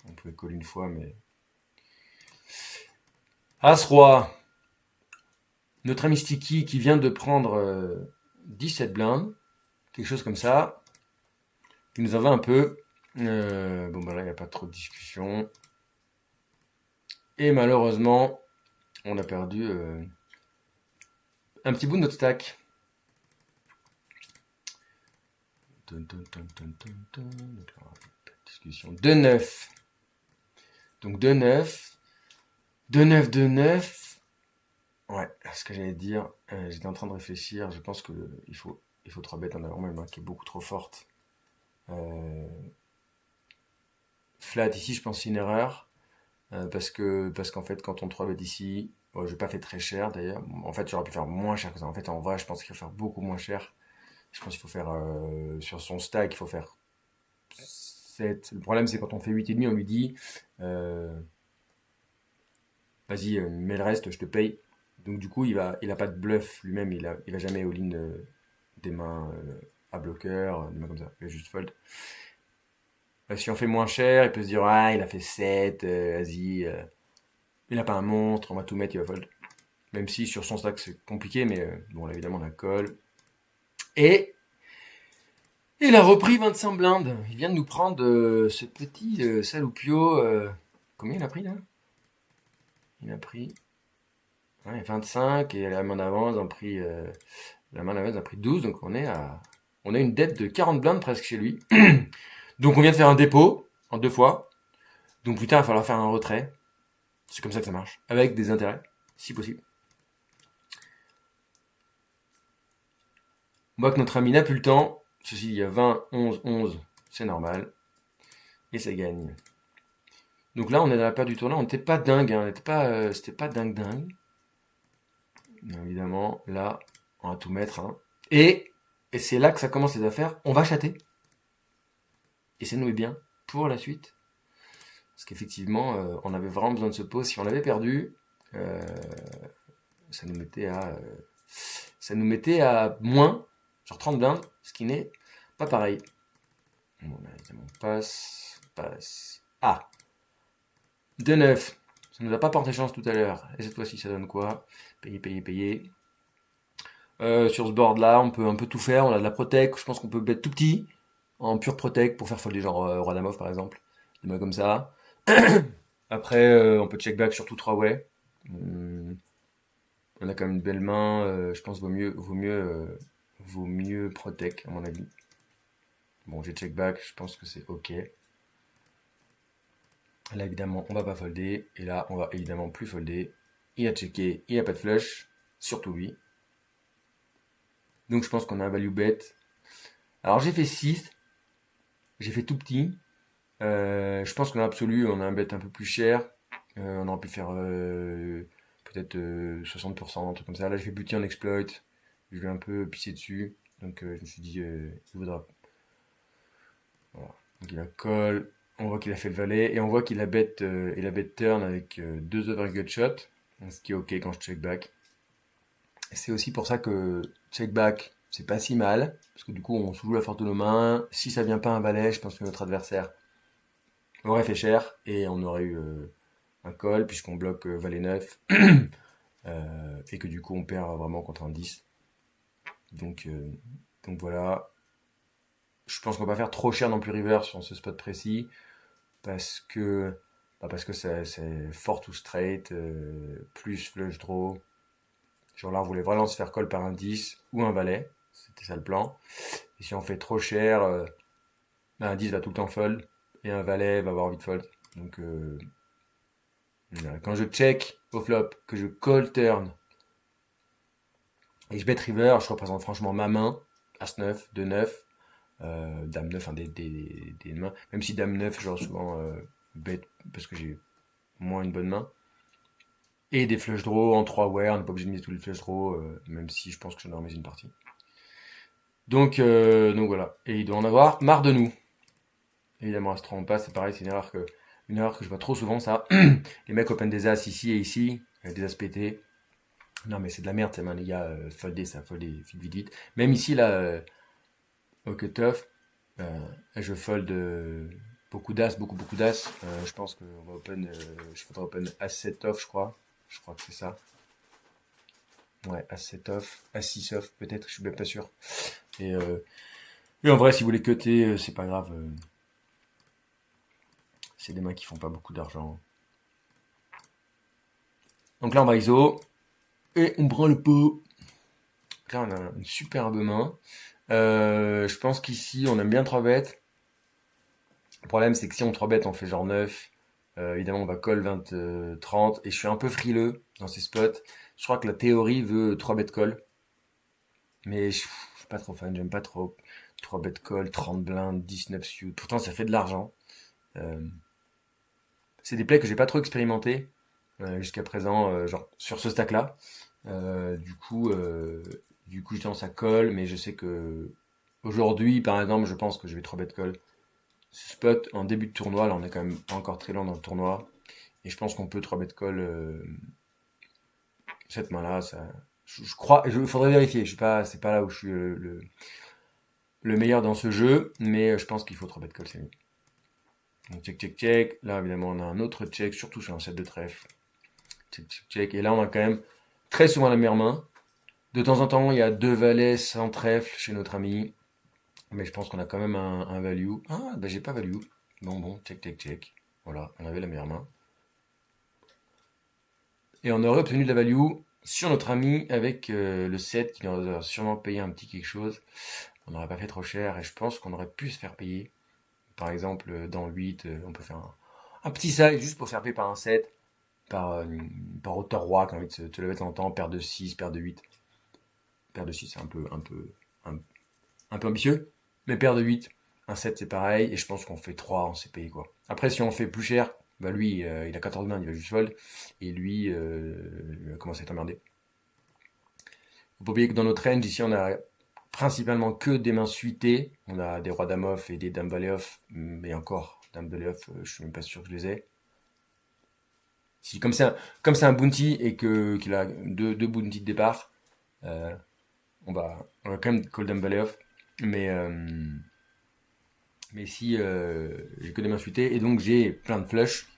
On pouvait call une fois, mais. As-Roi. Notre ami Sticky qui vient de prendre 17 blindes, quelque chose comme ça, qui nous en va un peu. Bon, bah là, il n'y a pas trop de discussion. Et malheureusement, on a perdu un petit bout de notre stack. Discussion. 2-9. Donc 2-9. 2-9, 2-9. Ouais, ce que j'allais dire, j'étais en train de réfléchir. Je pense qu'il faut 3 bêtes en avant, même qui est beaucoup trop forte. Flat ici, je pense que c'est une erreur. Parce qu'en fait, quand on 3 bet ici, je n'ai pas fait très cher d'ailleurs. En fait, j'aurais pu faire moins cher que ça. En fait, en vrai, je pense qu'il faut faire beaucoup moins cher. Je pense qu'il faut faire sur son stack, il faut faire 7. Le problème, c'est quand on fait 8,5, on lui dit vas-y, mets le reste, je te paye. Donc, du coup, il a pas de bluff lui-même, il va jamais all-in des mains à bloqueur, des mains comme ça. Il va juste fold. Si on fait moins cher, il peut se dire ah, il a fait 7, vas-y. Il n'a pas un monstre, on va tout mettre, il va fold. Même si sur son stack c'est compliqué, mais bon, là évidemment on a call. Et il a repris 25 blindes. Il vient de nous prendre ce petit Salupio. Combien il a pris là? Il a pris 25 et la main d'avant, ils ont pris la main d'avant, ils ont pris 12. Donc on a une dette de 40 blindes presque chez lui. Donc on vient de faire un dépôt en 2 fois. Donc plus tard, il va falloir faire un retrait. C'est comme ça que ça marche. Avec des intérêts, si possible. On voit que notre ami n'a plus le temps. Ceci, il y a 20, 11, 11. C'est normal. Et ça gagne. Donc là, on est dans la période du tournoi, on n'était pas dingue, hein, c'était pas dingue dingue. Bien évidemment, là, on va tout mettre, hein. Et c'est là que ça commence les affaires. On va chatter. Et ça nous est bien pour la suite. Parce qu'effectivement, on avait vraiment besoin de ce pot. Si on l'avait perdu, euh, ça nous mettait à, euh, ça nous mettait à moins, genre 30 blindes, ce qui n'est pas pareil. Bon, là, évidemment, passe. Ah, de 9. Ça nous a pas porté chance tout à l'heure. Et cette fois-ci, ça donne quoi? Payer. Sur ce board-là, on peut un peu tout faire. On a de la protec. Je pense qu'on peut bet tout petit en pure protec pour faire folder genre Roi Dame off par exemple. Des mains comme ça. Après, on peut check back sur tout 3 way. On a quand même une belle main. Je pense vaut mieux protect à mon avis. Bon, j'ai check back. Je pense que c'est ok. Là évidemment, on va pas folder. Et là, on va évidemment plus folder. Il a checké. Il a pas de flush. Surtout lui. Donc je pense qu'on a un value bet. Alors j'ai fait 6. J'ai fait tout petit. Je pense qu'en absolu, on a un bet un peu plus cher. On aurait pu faire peut-être 60%, un truc comme ça. Là, j'ai fait buty en exploit. Je lui ai un peu pissé dessus. Donc, je me suis dit, il vaudra. Voilà. Donc, il a call. On voit qu'il a fait le valet. Et on voit il a bet turn avec 2 overgut shot. Ce qui est ok quand je check back. Et c'est aussi pour ça que check back, c'est pas si mal. Parce que du coup, on se joue la forte de nos mains. Si ça vient pas un valet, je pense que notre adversaire aurait fait cher et on aurait eu un call puisqu'on bloque valet 9 et que du coup on perd vraiment contre un 10. Donc, voilà. Je pense qu'on va pas faire trop cher non plus river sur ce spot précis parce que c'est fort ou straight plus flush draw. Genre là on voulait vraiment se faire call par un 10 ou un valet. C'était ça le plan. Et si on fait trop cher, un 10 va tout le temps fold et un valet va avoir envie de fold. Donc quand je check au flop, que je call turn et je bet river, je représente franchement ma main, As-9, 2-9, Dame 9, hein, des mains. Même si Dame 9, je souvent bet parce que j'ai moins une bonne main. Et des flush draws en 3 way, on n'est pas obligé de miser tous les flush draws, même si je pense que j'en aurais mis une partie. Donc voilà. Et il doit en avoir marre de nous. Évidemment, As 3 on passe, c'est pareil, c'est une erreur que je vois trop souvent, ça. Les mecs open des As ici et ici, des As pétés. Non, mais c'est de la merde, ça, les gars. Folder, ça, folder, vite. Même ici, là, au cut-off, je fold beaucoup d'as, beaucoup d'as. Je pense qu'on va open, je faudra open As-7 off, je crois. Je crois que c'est ça. Ouais, As-7 off, As-6 off, peut-être, je suis même pas sûr. Et en vrai, si vous voulez cutter, c'est pas grave. C'est des mains qui font pas beaucoup d'argent. Donc là, on va ISO. Et on prend le pot. Là, on a une superbe main. Je pense qu'ici, on aime bien 3 bêtes. Le problème, c'est que si on 3 bêtes, on fait genre 9. Évidemment, on va call 20, 30. Et je suis un peu frileux dans ces spots. Je crois que la théorie veut 3 bêtes call. Mais je suis pas trop fan, j'aime pas trop. 3 bêtes call, 30 blindes, 19 suit. Pourtant, ça fait de l'argent. Euh, c'est des plays que j'ai pas trop expérimenté jusqu'à présent, genre sur ce stack-là. Du coup, je tendance à call, mais je sais que aujourd'hui, par exemple, je pense que je vais 3 bet call. Ce spot en début de tournoi, là on est quand même pas encore très loin dans le tournoi, et je pense qu'on peut 3 bet call cette main-là. Ça, je crois, il faudrait vérifier. Je suis pas, c'est pas là où je suis le meilleur dans ce jeu, mais je pense qu'il faut 3 bet call, c'est mieux. Donc check. Là évidemment on a un autre check, surtout sur un set de trèfle. Check. Et là on a quand même très souvent la meilleure main. De temps en temps, il y a 2 valets sans trèfle chez notre ami. Mais je pense qu'on a quand même un value. Ah, bah j'ai pas value. Bon, check. Voilà, on avait la meilleure main. Et on aurait obtenu de la value sur notre ami avec le 7 qui nous aurait sûrement payé un petit quelque chose. On n'aurait pas fait trop cher et je pense qu'on aurait pu se faire payer. Par exemple, dans 8, on peut faire un petit size juste pour se faire payer par un 7. Par auteur roi qui a envie de te lever de temps en temps, paire de 6, paire de 8. Paire de 6, c'est un peu ambitieux. Mais paire de 8, un 7 c'est pareil. Et je pense qu'on fait 3, on s'est payé quoi. Après, si on fait plus cher, Bah lui, il a 14 blindes, il va juste fold. Et lui, il va commencer à être emmerdé. Faut pas oublier que dans notre range, ici, on a principalement que des mains suitées. On a des rois dame off et des dames valet off. Mais encore, dame valet off, je suis même pas sûr que je les ai. Si, comme c'est un bounty et qu'il a deux bounty de départ, euh, on va quand même call dame valet off. Mais, euh, mais si j'ai que des mains suitées et donc j'ai plein de flush.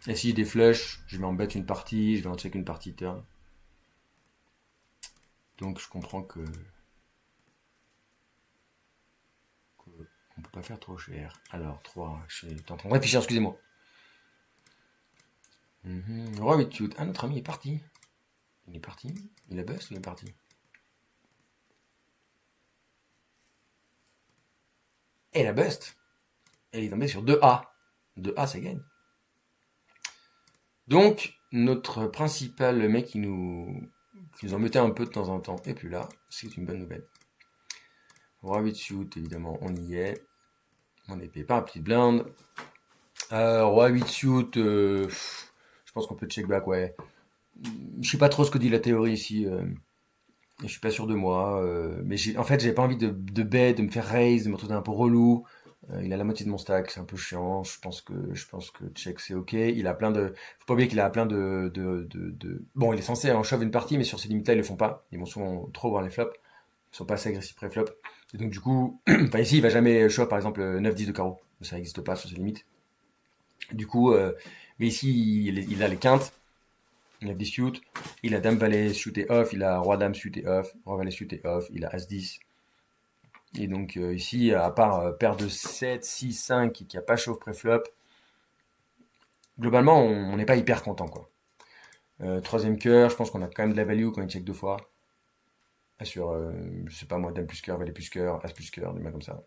Et si j'ai des flush, je vais en bet une partie, je vais en check une partie turn. Donc je comprends que on peut pas faire trop cher. Alors 3, je suis en train de réfléchir, excusez-moi. Roi 8 shoot. Ah, notre ami est parti. Il est parti. Il a bust ou il est parti? Et il a bust. Et il est tombé sur 2A. 2A, ça gagne. Donc, notre principal mec qui nous embêtait un peu de temps en temps est plus là. C'est une bonne nouvelle. Roi 8 shoot, évidemment, on y est. On est payé par un petit blind. Roi 8 shoot, je pense qu'on peut check back, ouais. Je sais pas trop ce que dit la théorie ici. Je suis pas sûr de moi. Mais en fait, j'ai pas envie de bet, de me faire raise, de me retrouver un peu relou. Il a la moitié de mon stack, c'est un peu chiant. Je pense que check c'est ok. Il a plein de, faut pas oublier qu'il a plein bon, il est censé en shove une partie, mais sur ces limites-là, ils le font pas. Ils vont souvent trop voir les flops. Ils sont pas assez agressifs pré-flop. Et donc, du coup, enfin, ici, il va jamais shove, par exemple, 9-10 de carreau. Ça n'existe pas sur ces limites. Du coup, mais ici, il a les quintes. Il a 10 shoot. Il a dame valet shooté off. Il a roi dame shooté off. Roi valet shooté off. Il a as 10. Et donc ici, à part paire de 7, 6, 5 qui a pas chauffe pré-flop, globalement, on n'est pas hyper content, quoi. Troisième cœur, je pense qu'on a quand même de la value quand il check deux fois. Sur, je sais pas moi, dame plus cœur, valet plus cœur, as plus cœur, des mains comme ça.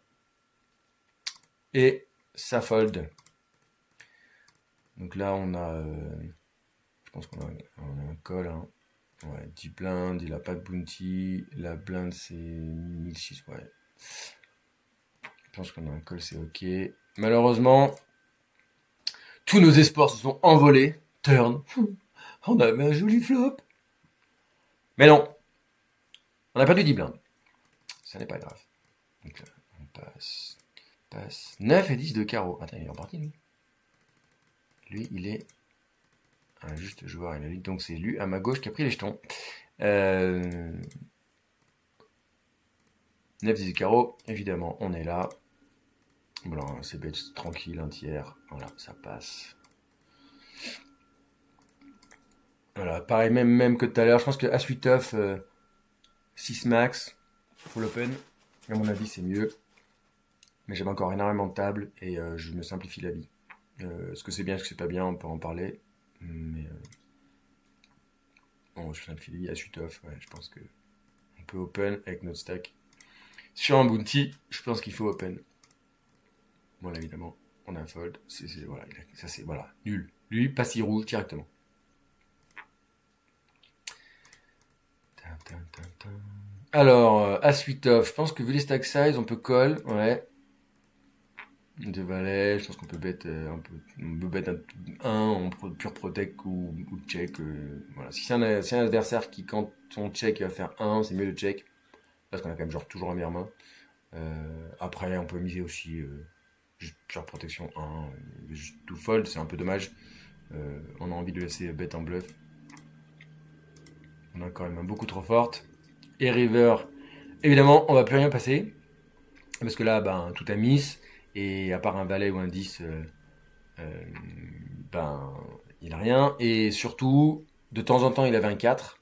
Et ça fold. Donc là, je pense qu'on a un call. Hein. Ouais, 10 blindes, il a pas de bounty. La blinde, c'est 1006, ouais. Je pense qu'on a un call, c'est ok. Malheureusement, tous nos espoirs se sont envolés. Turn. On avait un joli flop. Mais non. On a perdu 10 blindes. Ça n'est pas grave. Donc là, on passe. 9 et 10 de carreau. Attends, il est reparti, lui. Lui, il est un juste joueur. Donc c'est lui, à ma gauche, qui a pris les jetons. 9, 10 de carreau. Évidemment, on est là. Voilà, c'est bête, tranquille, un tiers. Voilà, ça passe. Voilà, pareil, même que tout à l'heure. Je pense que As-8 off, 6 max, full open. À mon avis, c'est mieux. Mais j'aime encore énormément de tables et je me simplifie la vie. Est-ce que c'est bien, est-ce que c'est pas bien, on peut en parler. Mais bon, je simplifie la vie. As-8 off, ouais, je pense que on peut open avec notre stack. Sur un bounty, je pense qu'il faut open. Voilà, évidemment, on a un fold. Voilà, ça c'est voilà, nul. Lui, passe il rouge directement. Alors, As-8 off, je pense que vu les stack size, on peut call, ouais. Deux valets, je pense qu'on peut bet un peu. On peut bet un en pure protect ou check. Voilà. Si c'est un adversaire qui, quand on check, il va faire 1, c'est mieux de check. Parce qu'on a quand même genre toujours la meilleure main. Après, on peut miser aussi juste pure protection 1. Juste tout fold, c'est un peu dommage. On a envie de laisser bet en bluff. On a quand même beaucoup trop forte. Et river, évidemment, on va plus rien passer. Parce que là, ben, tout a miss. Et à part un valet ou un 10, ben, il a rien. Et surtout, de temps en temps, il avait un 4.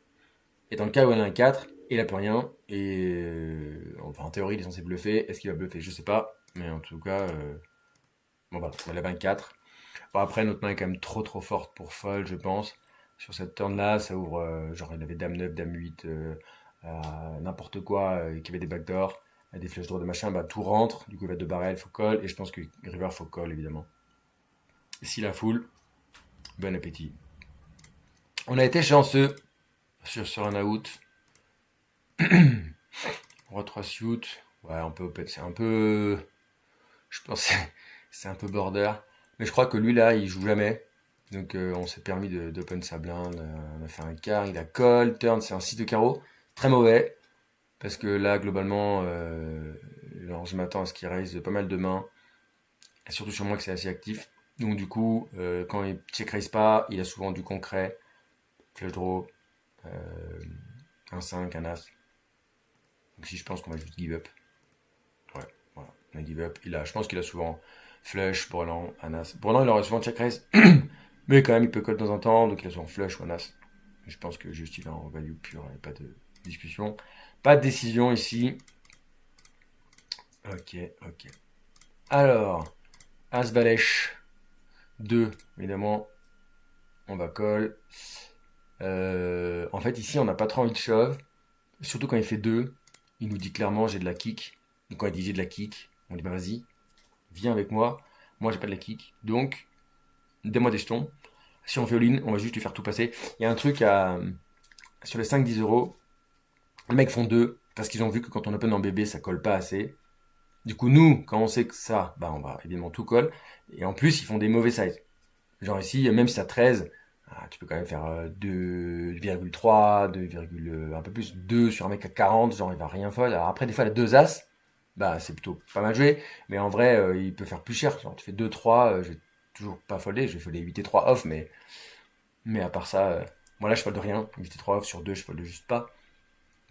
Et dans le cas où il a un 4, il a plus rien. Et enfin, en théorie, il est censé bluffer. Est-ce qu'il va bluffer? Je sais pas. Mais en tout cas, bon, voilà, il avait un 4. Bon, après, notre main est quand même trop forte pour fold, je pense. Sur cette turn-là, ça ouvre, genre, il avait dame 9, dame 8, n'importe quoi, qui avait des backdoors, des flèches droits de machin, bah tout rentre. Du coup, il va de barrel, faut call. Et je pense que river, faut call, évidemment. Et s'il a full, bon appétit. On a été chanceux sur un out. Roi 3 suit. Ouais, on peut open. C'est un peu. Je pense c'est un peu border. Mais je crois que lui, là, il joue jamais. Donc, on s'est permis d'open sa blinde. On a fait un quart, il a call, turn, c'est un 6 de carreau. Très mauvais. Parce que là, globalement, genre, je m'attends à ce qu'il raise pas mal de mains. Et surtout sur moi que c'est assez actif. Donc, du coup, quand il check raise pas, il a souvent du concret. Flush draw, un 5, un as. Donc, si je pense qu'on va juste give up. Ouais, voilà. On a give up. Je pense qu'il a souvent flush, brelan, un as. Brelan, il aurait souvent check raise. Mais quand même, il peut call de temps en temps. Donc, il a souvent flush ou un as. Je pense que juste il est en value pure. Il n'y a pas de discussion. Pas de décision ici. Ok, ok. Alors, as balèche 2, évidemment. On va call. En fait, ici, on n'a pas trop envie de shove. Surtout quand il fait 2. Il nous dit clairement j'ai de la kick. Donc quand il dit j'ai de la kick, on dit bah vas-y, viens avec moi. Moi j'ai pas de la kick. Donc, donne-moi des jetons. Si on fait all-in, on va juste lui faire tout passer. Il y a un truc sur les 5-10 euros. Les mecs font 2 parce qu'ils ont vu que quand on open en bébé, ça colle pas assez. Du coup, nous, quand on sait que ça, bah on va évidemment tout call. Et en plus, ils font des mauvais sizes. Genre ici, même si t'as 13, tu peux quand même faire 2,3, 2, un peu plus, 2 sur un mec à 40, genre il va rien fold. Alors après, des fois, la 2 as, bah c'est plutôt pas mal joué, mais en vrai, il peut faire plus cher. Genre tu fais 2-3, je vais toujours pas folder, je vais folder 8 et 3 off, mais à part ça, moi là je fold rien, 8 et 3 off sur 2, je fold juste pas.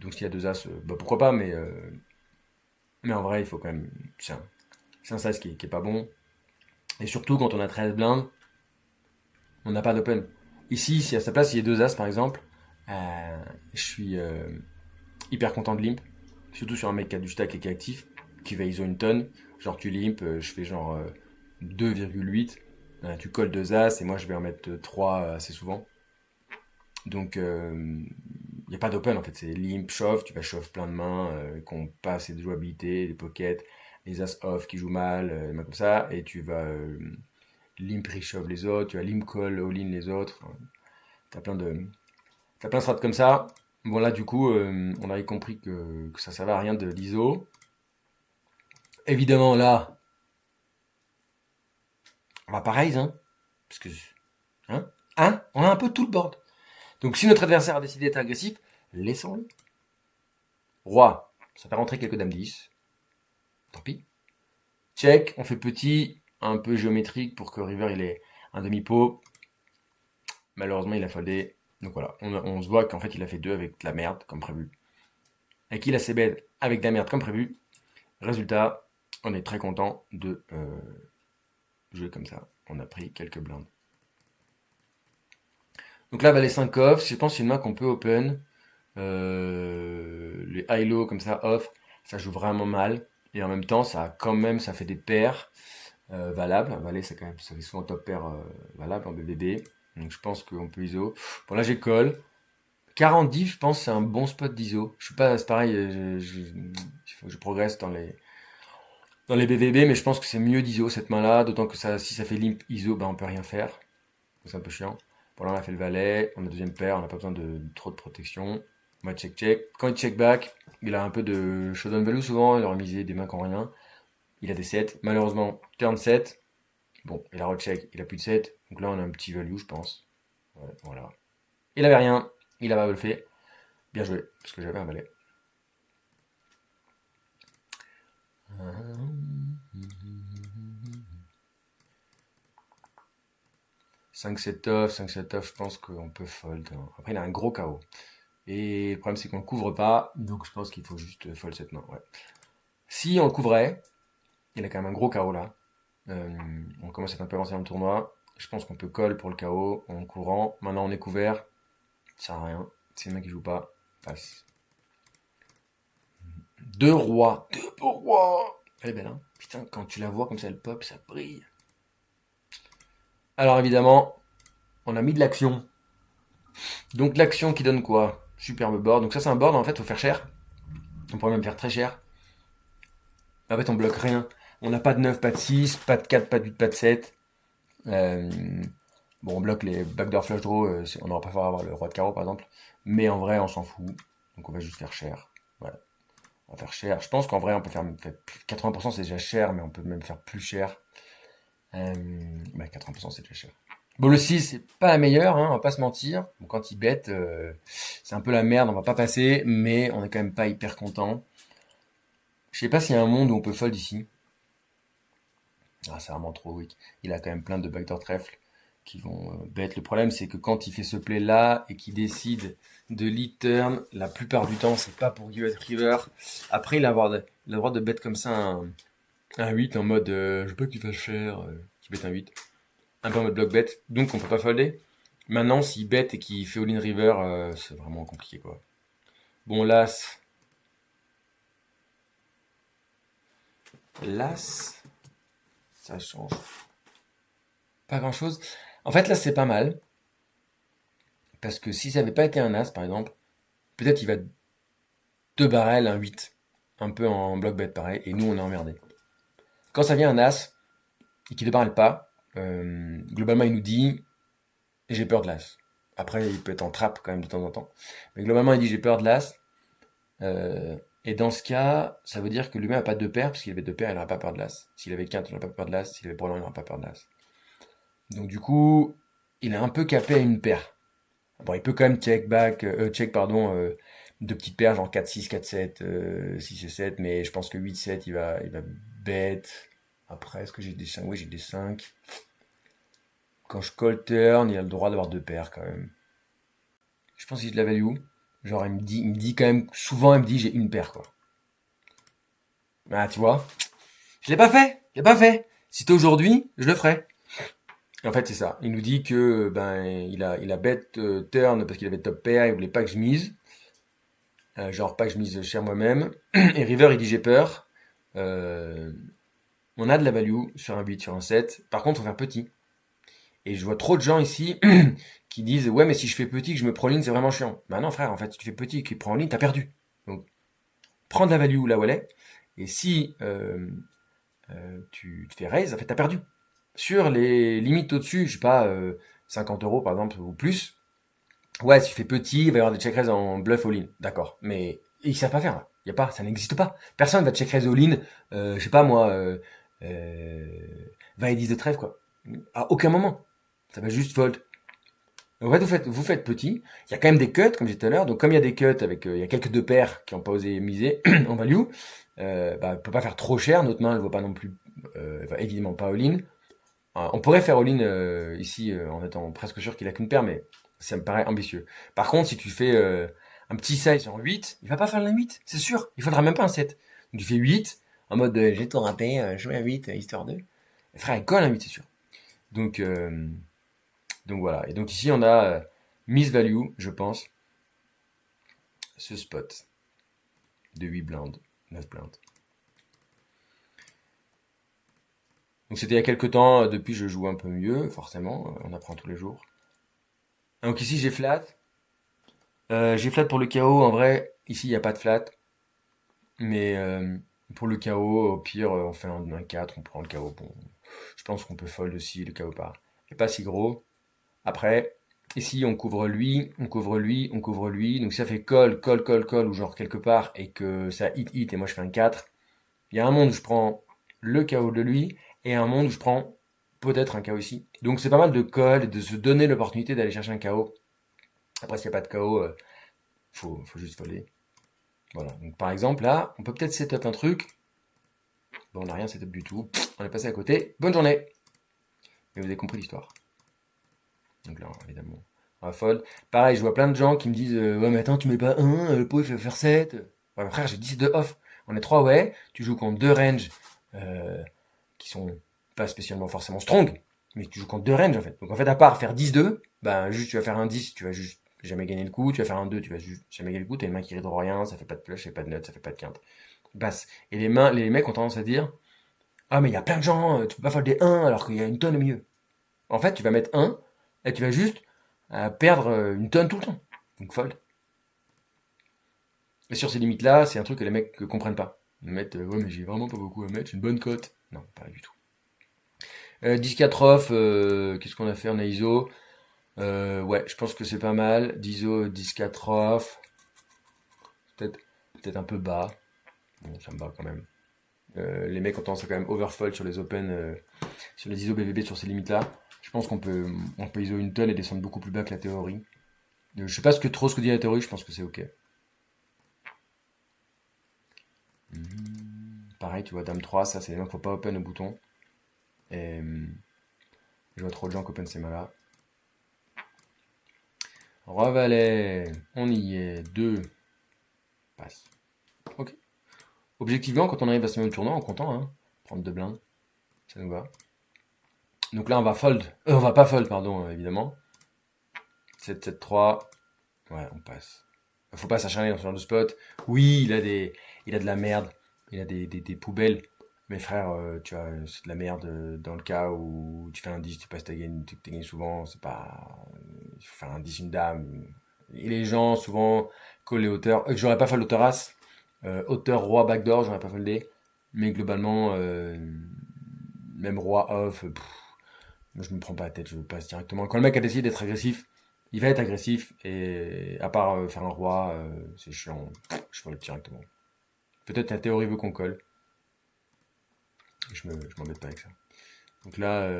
Donc s'il y a 2 as, bah pourquoi pas, mais en vrai, il faut quand même. C'est un size qui est pas bon. Et surtout quand on a 13 blindes, on n'a pas d'open. Ici, si à sa place il y a 2 as par exemple, je suis hyper content de limp. Surtout sur un mec qui a du stack et qui est actif, qui va ISO une tonne. Genre tu limp, je fais genre 2,8. Tu colles 2 as et moi je vais en mettre 3 assez souvent. Donc il n'y a pas d'open en fait, c'est limp, shove, tu vas shove plein de mains qui n'ont pas assez de jouabilité, des pockets, les as off qui jouent mal, des mains comme ça, et tu vas limp re-shove les autres, tu vas limp call all-in les autres. T'as plein de, t'as plein de strats comme ça. Bon là du coup, on avait compris que ça servait à rien de l'ISO. Évidemment là, on va pareil, hein, parce que on a un peu tout le board. Donc si notre adversaire a décidé d'être agressif, laissons-le. Roi, ça fait rentrer quelques dames 10. Tant pis. Check, on fait petit, un peu géométrique pour que River il ait un demi-pot. Malheureusement, il a foldé. Donc voilà, on se voit qu'en fait il a fait 2 avec de la merde comme prévu. Et qu'il a ses bêtes avec de la merde comme prévu. Résultat, on est très content de jouer comme ça. On a pris quelques blindes. Donc là, bah, les 5 off, je pense que c'est une main qu'on peut open. Les high-low comme ça, off, ça joue vraiment mal. Et en même temps, ça fait des paires valables. Valet, ça fait souvent top pair valable en BBB. Donc je pense qu'on peut ISO. Bon là, j'ai call. 40 diff, je pense que c'est un bon spot d'ISO. Je suis pas, c'est pareil, il faut que je progresse dans les BVB, mais je pense que c'est mieux d'ISO cette main-là, d'autant que si ça fait limp ISO, bah on peut rien faire. C'est un peu chiant. Bon là on a fait le valet, on a deuxième paire, on n'a pas besoin de trop de protection. On va check. Quand il check back, il a un peu de showdown value souvent, il a remisé des mains qui n'ont rien. Il a des 7. Malheureusement, turn 7. Bon, il a recheck, il a plus de 7. Donc là on a un petit value je pense. Ouais, voilà. Il avait rien, il a pas bluffé. Bien joué, parce que j'avais un valet. 5-7 off, 5-7 off, je pense qu'on peut fold. Après, il a un gros KO. Et le problème, c'est qu'on ne le couvre pas. Donc, je pense qu'il faut juste fold cette main. Ouais. Si on le couvrait, il a quand même un gros KO là. On commence à être un peu avancé dans le tournoi. Je pense qu'on peut call pour le KO en courant. Maintenant, on est couvert. Ça sert à rien. C'est une main qui joue pas. Passe. 2 rois. 2 beaux rois. Elle est belle, hein. Putain, quand tu la vois comme ça, elle pop, ça brille. Alors, évidemment, on a mis de l'action. Donc l'action qui donne quoi? Superbe board. Donc ça c'est un board en fait, faut faire cher. On pourrait même faire très cher. En fait on bloque rien. On n'a pas de 9, pas de 6, pas de 4, pas de 8, pas de 7. Euh, bon on bloque les backdoor flush draw, on n'aura pas fallu avoir le roi de carreau par exemple. Mais en vrai on s'en fout. Donc on va juste faire cher. Voilà. On va faire cher. Je pense qu'en vrai on peut faire 80% c'est déjà cher, mais on peut même faire plus cher. Bah 80% c'est déjà cher. Bon, le 6, c'est pas la meilleure, hein, on va pas se mentir. Bon, quand il bête, c'est un peu la merde, on va pas passer, mais on est quand même pas hyper content. Je sais pas s'il y a un monde où on peut fold ici. Ah, c'est vraiment trop weak. Il a quand même plein de backdoor trèfle qui vont bête. Le problème, c'est que quand il fait ce play là et qu'il décide de lead turn, la plupart du temps, c'est pas pour US River. Après, il a le droit de bet comme ça un 8 en mode je veux pas que tu fasses cher, je bet un 8. Un peu en mode block bet, donc on peut pas folder. Maintenant, s'il bet et qu'il fait all-in river, c'est vraiment compliqué quoi. Bon, l'as, ça change pas grand chose. En fait, là, c'est pas mal. Parce que si ça avait pas été un as, par exemple, peut-être il va deux barrels, un 8. Un peu en block bet pareil, et nous, on est emmerdé. Quand ça vient un as, et qu'il ne barrel pas, globalement, il nous dit j'ai peur de l'as. Après, il peut être en trap quand même de temps en temps. Mais globalement, il dit j'ai peur de l'as. Et dans ce cas, ça veut dire que lui-même n'a pas de deux paires, parce qu'il avait deux paires, il n'aurait pas peur de l'as. S'il avait quinte, il n'aurait pas peur de l'as. S'il avait brelan, il n'aurait pas peur de l'as. Donc du coup, il est un peu capé à une paire. Bon, il peut quand même check pardon, deux petites paires, genre 4-6, 4-7, 6 et 7, mais je pense que 8-7, il va bet. Après, est-ce que j'ai des 5? Oui, j'ai des 5. Quand je call turn, il a le droit d'avoir deux paires quand même. Je pense que j'ai de la value. Genre, il me dit quand même, souvent, il me dit j'ai une paire, quoi. Ah, tu vois, je l'ai pas fait, je l'ai pas fait. Si c'était aujourd'hui, je le ferais. Et en fait, c'est ça. Il nous dit que ben il a bet turn parce qu'il avait top pair, il voulait pas que je mise. Genre pas que je mise cher moi-même. Et river, il dit j'ai peur. Euh, on a de la value sur un 8, sur un 7. Par contre, on va faire petit. Et je vois trop de gens ici qui disent ouais, mais si je fais petit, que je me prends ligne, c'est vraiment chiant. Bah non, frère, en fait, si tu fais petit et que tu prends en ligne, t'as perdu. Donc, prends de la value là où elle est. Et si tu te fais raise, en fait, t'as perdu. Sur les limites au-dessus, je sais pas, 50 euros par exemple ou plus, ouais, si tu fais petit, il va y avoir des check raise en bluff all-in. D'accord. Mais ils savent pas faire. Là. Y a pas, ça n'existe pas. Personne va check raise all-in, je sais pas moi, 20 et 10 de trèfle, quoi. À aucun moment. Ça va juste fold. En fait, vous faites petit. Il y a quand même des cuts, comme j'ai dit tout à l'heure. Donc, comme il y a des cuts avec, il y a quelques deux paires qui n'ont pas osé miser en value, bah, on peut pas faire trop cher. Notre main, elle ne vaut pas non plus, elle va évidemment pas all-in. On pourrait faire all-in ici en étant presque sûr qu'il a qu'une paire, mais ça me paraît ambitieux. Par contre, si tu fais un petit size en 8, il va pas faire le 8, c'est sûr. Il faudra même pas un 7. Donc tu fais 8, en mode j'ai tout raté, je mets un 8, histoire de. Frère, il colle un 8, c'est sûr. Donc, euh, donc voilà. Et donc ici, on a miss value, je pense, ce spot de 8 blindes, 9 blindes. Donc c'était il y a quelques temps, depuis je joue un peu mieux, forcément, on apprend tous les jours. Donc ici j'ai flat. J'ai flat pour le KO. En vrai, ici, il n'y a pas de flat. Mais pour le KO, au pire, on fait un 4, on prend le KO. Bon, je pense qu'on peut fold aussi, le KO part. Il n'est pas si gros. Après, ici, on couvre lui, on couvre lui, on couvre lui. Donc si ça fait call, call, call, call, ou genre quelque part, et que ça hit, hit, et moi je fais un 4, il y a un monde où je prends le KO de lui, et un monde où je prends peut-être un KO ici. Donc c'est pas mal de call, et de se donner l'opportunité d'aller chercher un KO. Après, s'il n'y a pas de KO, faut juste folder. Voilà. Donc, par exemple, là, on peut peut-être setup un truc. Bon, on n'a rien setup du tout. On est passé à côté. Bonne journée. Mais vous avez compris l'histoire. Donc là, évidemment, on va fold. Pareil, je vois plein de gens qui me disent ouais, mais attends, tu mets pas 1, le pot il fait faire 7. Ouais, frère, j'ai 10 de off. On est 3 ouais. Tu joues contre deux ranges qui sont pas spécialement forcément strong. Mais tu joues contre deux ranges en fait. Donc en fait, à part faire 10-2, ben juste tu vas faire un 10, tu vas juste jamais gagner le coup. Tu vas faire un 2, tu vas juste jamais gagner le coup. T'as une main qui rit de rien, ça fait pas de flush, ça fait pas de nut, ça fait pas de quinte. Basse. Et les mecs ont tendance à dire ah, mais il y a plein de gens, tu peux pas folder 1 alors qu'il y a une tonne au milieu. En fait, tu vas mettre 1 et tu vas juste perdre une tonne tout le temps. Donc fold. Et sur ces limites-là, c'est un truc que les mecs ne comprennent pas. Ils mettent ouais, mais j'ai vraiment pas beaucoup à mettre, j'ai une bonne cote. Non, pas du tout. 10-4 off, qu'est-ce qu'on a fait? On a ISO. Ouais, je pense que c'est pas mal. D'ISO 10-4 off. Peut-être un peu bas. Bon, ça me va quand même. Les mecs ont tendance à quand même overfold sur les open sur les ISO BVB sur ces limites-là, je pense on peut ISO une tonne et descendre beaucoup plus bas que la théorie. Je sais pas trop ce que dit la théorie, je pense que c'est ok. Pareil, tu vois, Dame 3, ça c'est les mains qu'il faut pas open au bouton. Et je vois trop de gens qui open ces mains-là. Roi Valet, on y est, 2, passe. Ok. Objectivement, quand on arrive à ce même tournoi, on est content, hein. Prendre 2 blindes, ça nous va. Donc là, on va fold. On va pas fold, pardon, évidemment. 7, 7, 3. Ouais, on passe. Faut pas s'acharner dans ce genre de spot. Oui, il a de la merde. Il a des poubelles. Mais frère, tu vois, c'est de la merde dans le cas où tu fais un 10, tu passes ta game, tu gagnes souvent. C'est pas. Il faut faire un 10, une dame. Et les gens, souvent, call les hauteurs. J'aurais pas fold hauteur as. Hauteur roi backdoor, j'aurais pas foldé. Mais globalement, même roi off, moi je me prends pas la tête, je passe directement. Quand le mec a décidé d'être agressif, il va être agressif. Et à part faire un roi, c'est chiant. Je fold directement. Peut-être la théorie veut qu'on colle. Je m'embête pas avec ça. Donc là,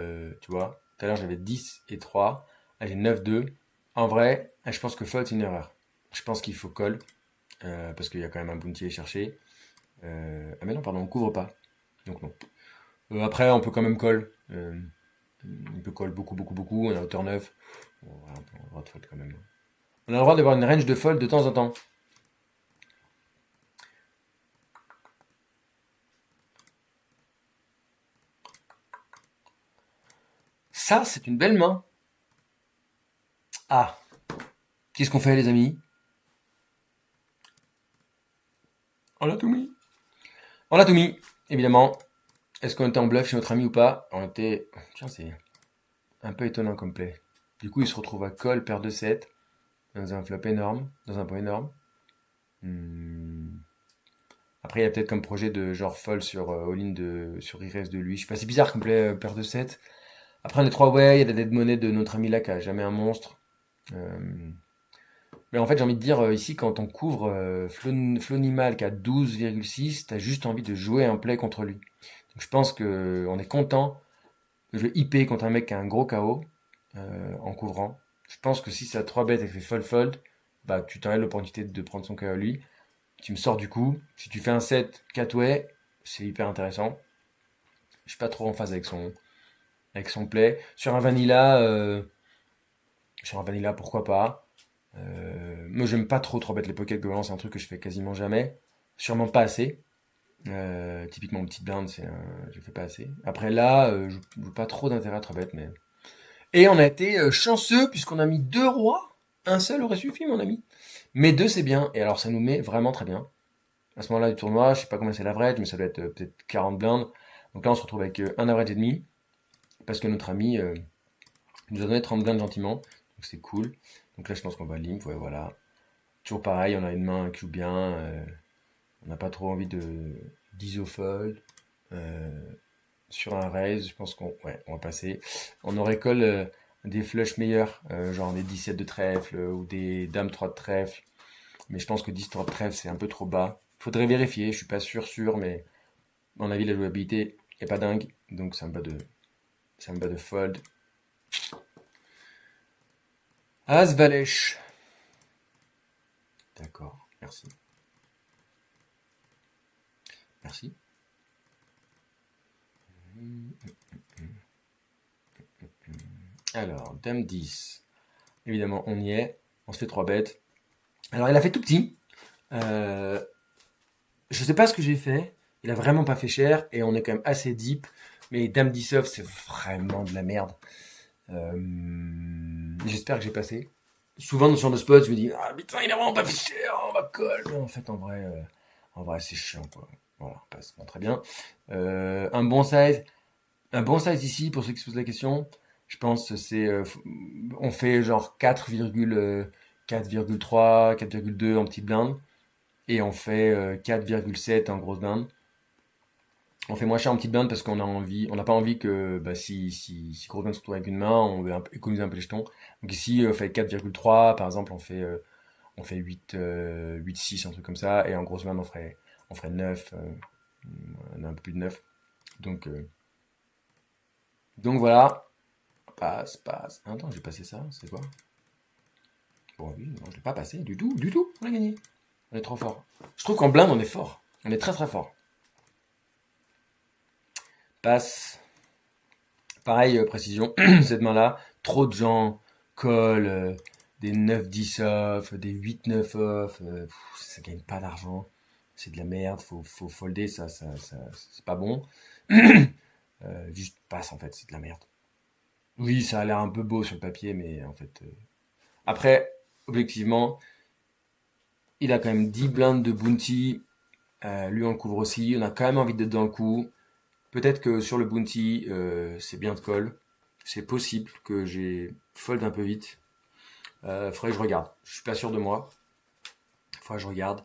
tu vois, tout à l'heure j'avais 10 et 3. Là j'ai 9, 2. En vrai, je pense que fold c'est une erreur. Je pense qu'il faut call. Parce qu'il y a quand même un bounty à chercher. Ah mais non, pardon, on couvre pas. Donc non. Après, on peut quand même call. On peut call beaucoup, beaucoup, beaucoup. On a hauteur 9. Bon, voilà, on a le droit de fold quand même. On a le droit d'avoir une range de fold de temps en temps. Ça, c'est une belle main. Ah. Qu'est-ce qu'on fait, les amis? On a tout mis. On a tout mis, évidemment. Est-ce qu'on était en bluff chez notre ami ou pas? On était. Tiens, c'est un peu étonnant comme play. Du coup, il se retrouve à call, paire de 7. Dans un flop énorme. Dans un pot énorme. Après, il y a peut-être comme projet de genre fold sur all-in sur IRS de lui. Je sais pas, c'est bizarre comme play paire de 7. Après, on est 3 way. Il y a des dead money de notre ami là qui a jamais un monstre. Mais en fait, j'ai envie de dire, ici, quand on couvre Flonimal qui a 12,6, t'as juste envie de jouer un play contre lui. Donc je pense qu'on est content de jouer IP contre un mec qui a un gros KO en couvrant. Je pense que si c'est à 3 bêtes et que fait fold-fold, bah tu t'enlèves l'opportunité de prendre son KO lui. Tu me sors du coup. Si tu fais un set 4 way, c'est hyper intéressant. Je suis pas trop en phase avec son play. Sur un vanilla, pourquoi pas. Moi, j'aime pas trop 3 bêtes les pockets, globalement, c'est un truc que je fais quasiment jamais. Sûrement pas assez. Typiquement, petite blinde, je fais pas assez. Après là, je joue pas trop d'intérêt à 3 bêtes, mais. Et on a été chanceux puisqu'on a mis 2 rois. Un seul aurait suffi, mon ami. Mais 2, c'est bien. Et alors, ça nous met vraiment très bien. À ce moment-là du tournoi, je sais pas combien c'est l'average, mais ça doit être peut-être 40 blindes. Donc là, on se retrouve avec un average et demi. Parce que notre ami nous a donné 30 blindes gentiment. Donc c'est cool. Donc là, je pense qu'on va limp. Ouais, voilà. Toujours pareil, on a une main qui joue bien. On n'a pas trop envie d'isofold. Sur un raise, je pense on va passer. On aurait call des flushs meilleurs, genre des 17 de trèfle ou des dames 3 de trèfle. Mais je pense que 10 3 de trèfle, c'est un peu trop bas. Faudrait vérifier, je suis pas sûr, mais à mon avis, la jouabilité est pas dingue. Donc ça me bat de fold. As Valèche. D'accord, merci. Merci. Alors, Dame 10. Évidemment, on y est. On se fait 3 bêtes. Alors, il a fait tout petit. Je sais pas ce que j'ai fait. Il a vraiment pas fait cher. Et on est quand même assez deep. Mais Dame 10 off, c'est vraiment de la merde. J'espère que j'ai passé. Souvent, dans ce genre de spot, je me dis, ah putain, il a vraiment pas fait cher, on va call. Mais en fait, en vrai, c'est chiant, quoi. Voilà, passe. Bon, très bien. Un bon size. Un bon size ici, pour ceux qui se posent la question, je pense c'est on fait genre 4,3, 4,2 en petite blinde et on fait 4,7 en grosse blinde. On fait moins cher en petite blinde parce on n'a pas envie que bah, si grosse blinde se retrouve avec une main, on veut économiser un peu les jetons. Donc ici on fait 4,3 par exemple, on fait 8, 6 un truc comme ça et en grosse blinde on ferait 9, un peu plus de 9. Donc Donc voilà. Passe, passe. Attends, j'ai passé ça, c'est quoi? Bon, oui, non, je l'ai pas passé du tout, du tout. On a gagné. On est trop fort. Je trouve qu'en blinde, on est fort. On est très très fort. Passe. Pareil, précision, cette main-là, trop de gens collent des 9-10 off, des 8-9 off, ça gagne pas d'argent, c'est de la merde, faut folder, c'est pas bon. Juste passe en fait, c'est de la merde. Oui, ça a l'air un peu beau sur le papier, mais en fait... Après, objectivement, il a quand même 10 blindes de bounty, lui on le couvre aussi, on a quand même envie d'être dans le coup. Peut-être que sur le bounty, c'est bien de call. C'est possible que j'ai fold un peu vite. Faudrait que je regarde. Je suis pas sûr de moi. Faudrait que je regarde.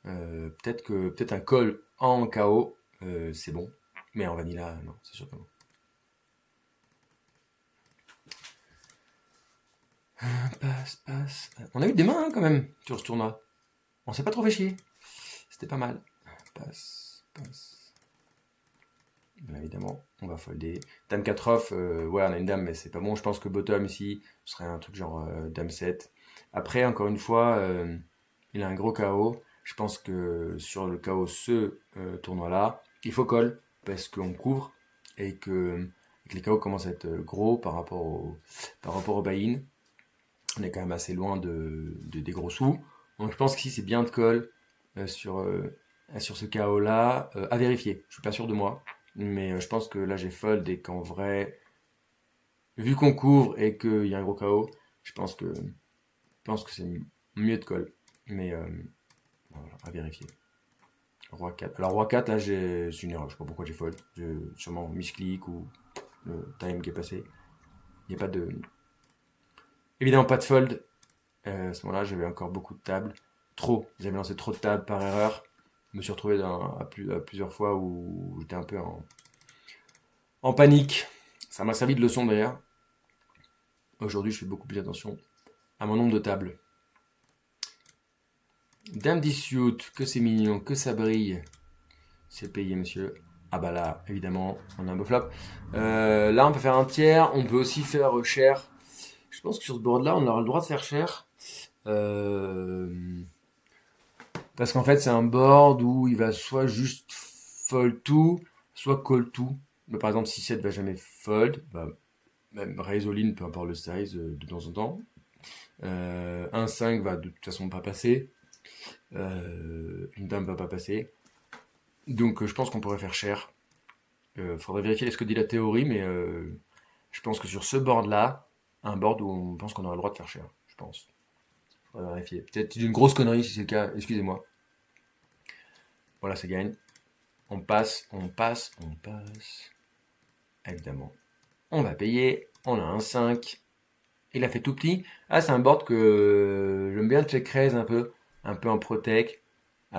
Peut-être un call en KO, c'est bon. Mais en vanilla, non, c'est sûr que non. Passe, passe. On a eu des mains hein, quand même sur ce tournoi. On s'est pas trop fait chier. C'était pas mal. Passe, passe. Bien évidemment, on va folder. Dame 4 off, ouais, on a une dame, mais c'est pas bon. Je pense que bottom ici, ce serait un truc genre dame 7. Après, encore une fois, il a un gros KO. Je pense que sur le KO, ce tournoi-là, il faut call parce qu'on couvre et que les KO commencent à être gros par rapport au buy-in. On est quand même assez loin des gros sous. Donc je pense qu'ici, c'est bien de call sur ce KO-là. À vérifier. Je suis pas sûr de moi. Mais je pense que là j'ai fold et qu'en vrai, vu qu'on couvre et qu'il y a un gros KO, je pense que c'est mieux de call. Mais voilà, à vérifier. Roi 4. Alors Roi 4, là c'est une erreur. Je sais pas pourquoi j'ai fold. J'ai sûrement misclick ou le time qui est passé. Il n'y a pas de. Évidemment pas de fold. À ce moment-là, j'avais encore beaucoup de tables. Trop. J'avais lancé trop de tables par erreur. Je me suis retrouvé à plusieurs fois où j'étais un peu en panique. Ça m'a servi de leçon d'ailleurs. Aujourd'hui, je fais beaucoup plus attention à mon nombre de tables. Dame 10 suit, que c'est mignon, que ça brille. C'est payé, monsieur. Ah bah là, évidemment, on a un beau flop. Là, on peut faire un tiers. On peut aussi faire cher. Je pense que sur ce board-là, on aura le droit de faire cher. Parce qu'en fait, c'est un board où il va soit juste fold tout, soit call tout. Bah, par exemple, 6-7 va jamais fold. Bah, même raise all in, peu importe le size, de temps en temps. 1-5 va de toute façon pas passer. Une dame va pas passer. Donc je pense qu'on pourrait faire cher. Faudrait vérifier ce que dit la théorie, mais je pense que sur ce board-là, un board où on pense qu'on aura le droit de faire cher, je pense. Faudrait vérifier. Peut-être une grosse connerie si c'est le cas, excusez-moi. Voilà, ça gagne. On passe, on passe, on passe. Évidemment. On va payer. On a un 5. Il a fait tout petit. Ah, c'est un board que j'aime bien check raise un peu en protect. Il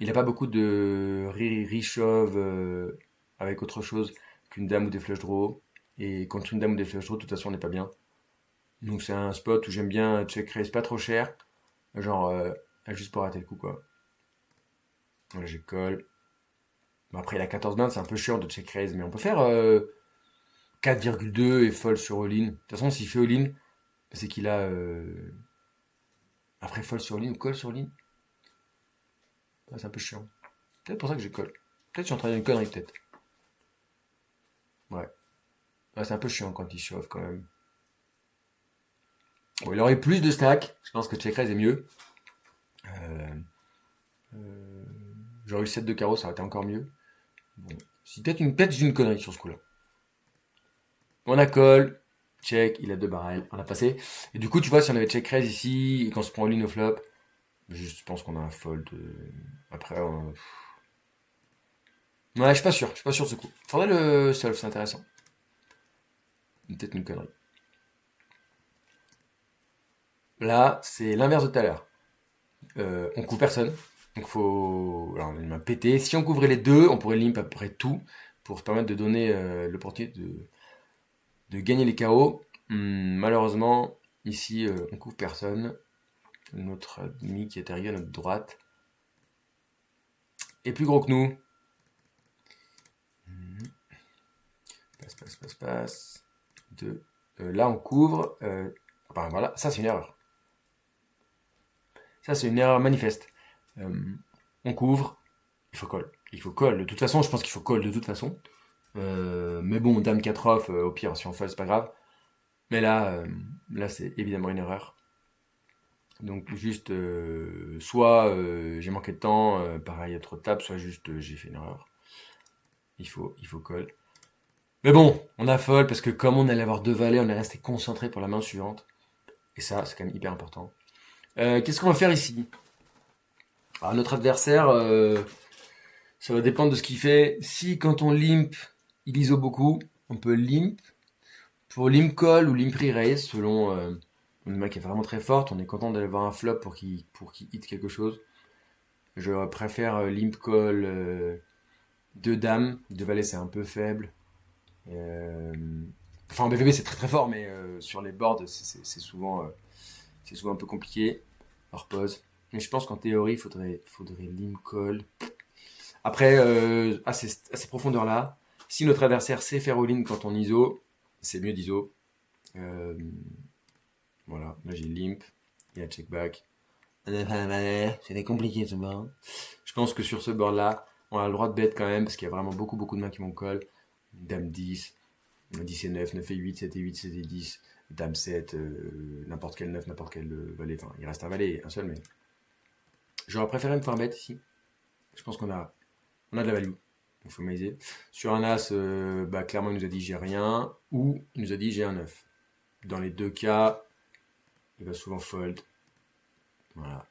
n'a pas beaucoup de re-shove avec autre chose qu'une dame ou des flush draws. Et contre une dame ou des flush draws, de toute façon, on n'est pas bien. Donc c'est un spot où j'aime bien check raise pas trop cher. Genre, juste pour rater le coup, quoi. Voilà, j'ai call. Bon, après, il a 14 blindes, c'est un peu chiant de check raise, mais on peut faire 4,2 et fold sur all-in. De toute façon, s'il fait all-in, c'est qu'il a. Après, fold sur all-in ou call sur all-in. Ouais, c'est un peu chiant. Peut-être pour ça que j'ai call. Peut-être que je suis en train de dire une connerie, peut-être. Ouais. Ouais, c'est un peu chiant quand il chauffe quand même. Bon, il aurait eu plus de stack. Je pense que check raise est mieux. Euh, euh, J'aurais eu le 7 de carreau, ça aurait été encore mieux. Bon. C'est peut-être une connerie sur ce coup-là. On a call. Check, il a 2 barrels. On a passé. Et du coup, tu vois, si on avait check raise ici et qu'on se prend all-in au flop, je pense qu'on a un fold. Après, ouais, je suis pas sûr. Je suis pas sûr de ce coup. Faudrait le solve, c'est intéressant. Peut-être une connerie. Là, c'est l'inverse de tout à l'heure. On couvre personne. Donc faut. Alors, on a pété. Si on couvrait les deux, on pourrait limp à peu près tout pour se permettre de donner l'opportunité de gagner les KO. Malheureusement, ici, on couvre personne. Notre ami qui est arrivé à notre droite est plus gros que nous. Passe, passe. 2. Là, on couvre. Enfin, voilà, ça, c'est une erreur. Ça, c'est une erreur manifeste. On couvre. Il faut call. Il faut call. De toute façon, je pense qu'il faut call de toute façon. Mais bon, dame 4 off, au pire, si on fold, c'est pas grave. Mais là c'est évidemment une erreur. Donc juste, soit j'ai manqué de temps, pareil, il y a trop de tables, soit juste j'ai fait une erreur. Il faut call. Mais bon, on a fold parce que comme on allait avoir 2 valets, on est resté concentré pour la main suivante. Et ça, c'est quand même hyper important. Qu'est-ce qu'on va faire ici? Alors, notre adversaire, ça va dépendre de ce qu'il fait. Si quand on limp, il ISO beaucoup, on peut limp. Pour limp call ou limp re-raise, selon une main qui est vraiment très forte, on est content d'aller voir un flop pour qu'il hit quelque chose. Je préfère limp call 2 dames, 2 valets c'est un peu faible. Enfin en BVB c'est très très fort, mais sur les boards c'est souvent un peu compliqué. Hors pause. Mais je pense qu'en théorie il faudrait limp call. Après, à ces profondeurs-là, si notre adversaire sait faire all-in quand on ISO, c'est mieux d'ISO. Voilà, là j'ai limp, il y a check back. C'était compliqué ce board. Je pense que sur ce board-là, on a le droit de bet quand même, parce qu'il y a vraiment beaucoup de mains qui vont call. Dame 10, 10 et 9, 9 et 8, 7 et 8, 7 et 10, Dame 7, n'importe quel 9, n'importe quel valet. Enfin, il reste un valet, un seul, mais j'aurais préféré me faire bet ici. Je pense qu'on a de la value. Il faut miser. Sur un as, clairement, il nous a dit j'ai rien, ou il nous a dit j'ai un 9. Dans les deux cas, il va souvent fold. Voilà.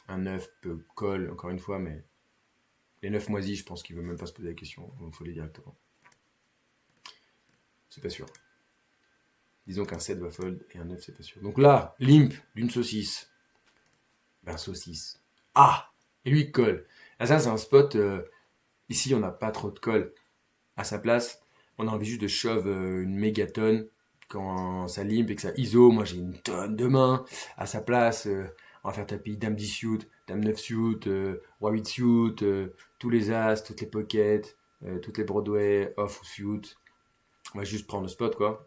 Un 9 peut call, encore une fois, mais les 9 moisis, je pense qu'il ne veut même pas se poser la question. Il faut les directement. C'est pas sûr. Disons qu'un 7 va fold et un 9, c'est pas sûr. Donc là, limp d'une saucisse. Ben, saucisse. Ah! Et lui, call. Là, ça, c'est un spot. Ici, on n'a pas trop de call à sa place. On a envie juste de shove une méga tonne quand ça limp et que ça ISO. Moi, j'ai une tonne de mains. À sa place, on va faire tapis Dame 10 suit, Dame 9 suit, Roi 8 suit, tous les as, toutes les pockets, toutes les Broadway, off ou suit. On va juste prendre le spot, quoi.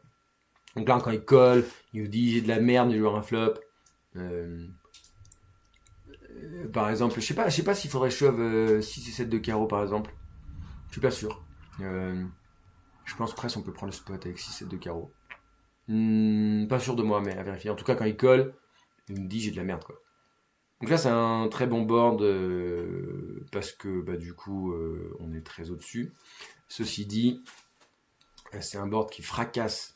Donc là, quand il colle, il nous dit j'ai de la merde, je vais jouer un flop. Par exemple, je sais pas s'il faudrait shove 6 et 7 de carreau, par exemple. Je suis pas sûr. Je pense presque on peut prendre le spot avec 6 7 de carreau. Pas sûr de moi, mais à vérifier. En tout cas, quand il colle, il me dit j'ai de la merde, quoi. Donc là, c'est un très bon board parce que du coup, on est très au-dessus. Ceci dit, c'est un board qui fracasse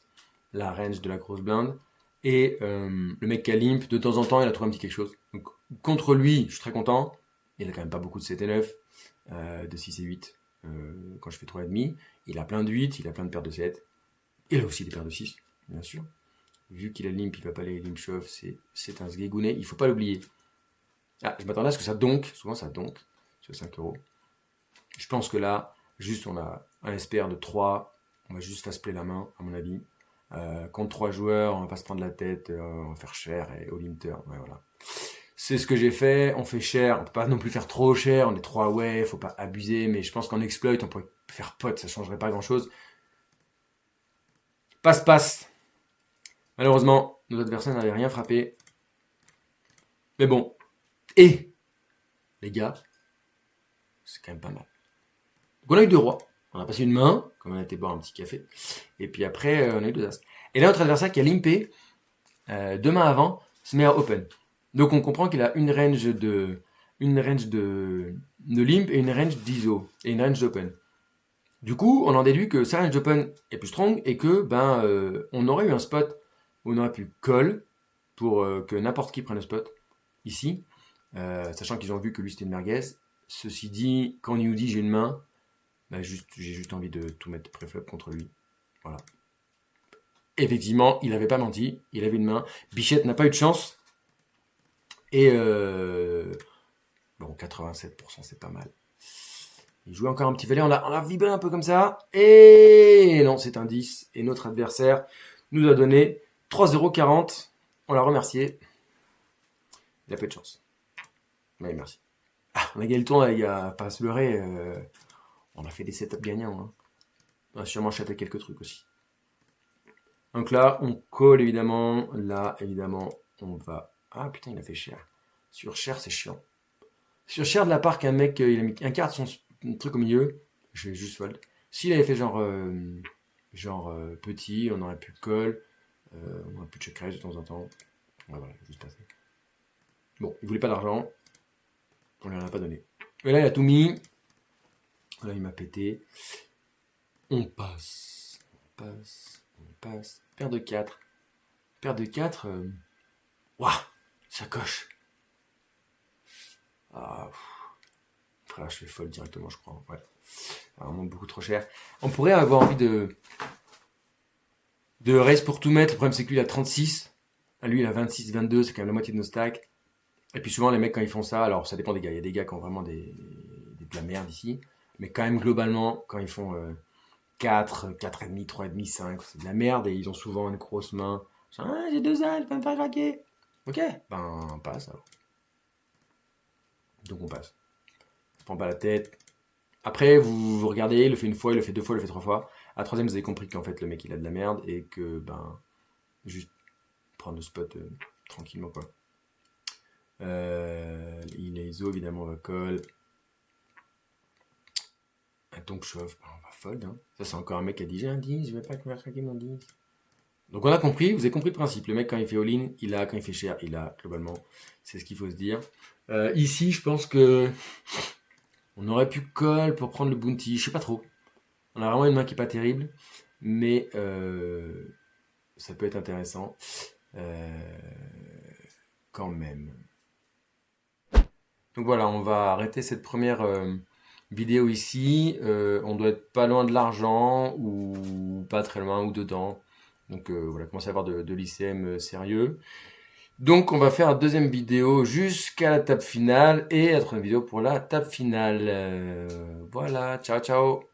la range de la grosse blinde. Et le mec qui a limp, de temps en temps, il a trouvé un petit quelque chose. Donc, contre lui, je suis très content. Il a quand même pas beaucoup de 7 et 9, de 6 et 8. Quand je fais 3,5, il a plein de 8, il a plein de paires de 7. Il a aussi des paires de 6, bien sûr. Vu qu'il a limp, il va pas les limp shove, c'est un sgegounet, il faut pas l'oublier. Ah, je m'attendais à ce que ça donk, souvent ça donk, sur 5 euros. Je pense que là, juste on a un SPR de 3, on va juste face play la main, à mon avis. Contre 3 joueurs, on va pas se prendre la tête, on va faire cher et all in turn, ouais, voilà. C'est ce que j'ai fait, on fait cher, on peut pas non plus faire trop cher, on est 3 away, faut pas abuser, mais je pense qu'en exploit, on pourrait faire pot, ça changerait pas grand chose. Passe. Malheureusement, nos adversaires n'avaient rien frappé. Mais bon. Et, les gars, c'est quand même pas mal. Donc on a eu 2 rois. On a passé une main, comme on a été boire un petit café. Et puis après, on a eu 2 as. Et là, notre adversaire qui a limpé, 2 mains avant, se met à open. Donc on comprend qu'il a une range de limp et une range d'ISO. Et une range d'open. Du coup, on en déduit que sa range d'open est plus strong et que on aurait eu un spot où on aurait pu call pour que n'importe qui prenne le spot ici, sachant qu'ils ont vu que lui c'était une merguez. Ceci dit, quand il nous dit j'ai une main, j'ai juste envie de tout mettre préflop contre lui. Voilà. Effectivement, il n'avait pas menti, il avait une main. Bichette n'a pas eu de chance. Et 87%, c'est pas mal. Il jouait encore un petit valet, on a vibré un peu comme ça. Et non, c'est un 10. Et notre adversaire nous a donné 3,40€. On l'a remercié. Il a peu de chance. Oui, merci. On a gagné le tour, les gars. Pas à se leurrer. On a fait des setups gagnants. Hein. On va sûrement chatter quelques trucs aussi. Donc là, on colle évidemment. Là, évidemment, on va... Ah putain, il a fait cher. Sur cher, c'est chiant. Sur cher de la part qu'un mec, il a mis un quart de son truc au milieu, je vais juste fold. S'il avait fait genre petit, on aurait pu call, on aurait pu check raise de temps en temps. Ouais, voilà, juste passer. Bon, il voulait pas d'argent, on lui en a pas donné. Et là, il a tout mis. Là, il m'a pété. On passe. Paire de 4. Paire de 4. Waouh, ça coche. Ah, frère, je fais folle directement, je crois. Ouais. Vraiment beaucoup trop cher. On pourrait avoir envie de raise pour tout mettre. Le problème, c'est que lui, il a 36. Lui, il a 26, 22. C'est quand même la moitié de nos stacks. Et puis souvent, les mecs, quand ils font ça, alors ça dépend des gars. Il y a des gars qui ont vraiment de la merde ici. Mais quand même, globalement, quand ils font 4, 4,5, 3,5, 5, c'est de la merde. Et ils ont souvent une grosse main. Ah, j'ai 2 as, je peux me faire craquer. Ok, ben, on passe alors. Donc on passe. On se prend pas la tête. Après, vous regardez, il le fait une fois, il le fait 2 fois, il le fait 3 fois. À la troisième, vous avez compris qu'en fait, le mec, il a de la merde et que, ben, juste prendre le spot tranquillement, quoi. Il est ISO, évidemment, on va call. Donc, chauffe, ben, on va fold. Hein. Ça, c'est encore un mec qui a dit j'ai un 10, je vais pas craquer mon 10. Donc, on a compris, vous avez compris le principe. Le mec, quand il fait all-in, il a, quand il fait cher, il a, globalement. C'est ce qu'il faut se dire. Ici, je pense que on aurait pu call pour prendre le bounty, je sais pas trop. On a vraiment une main qui est pas terrible, mais ça peut être intéressant quand même. Donc voilà, on va arrêter cette première vidéo ici. On doit être pas loin de l'argent ou pas très loin ou dedans. Donc voilà, commencer à avoir de l'ICM sérieux. Donc on va faire la deuxième vidéo jusqu'à la table finale et la troisième vidéo pour la table finale. Voilà, ciao ciao.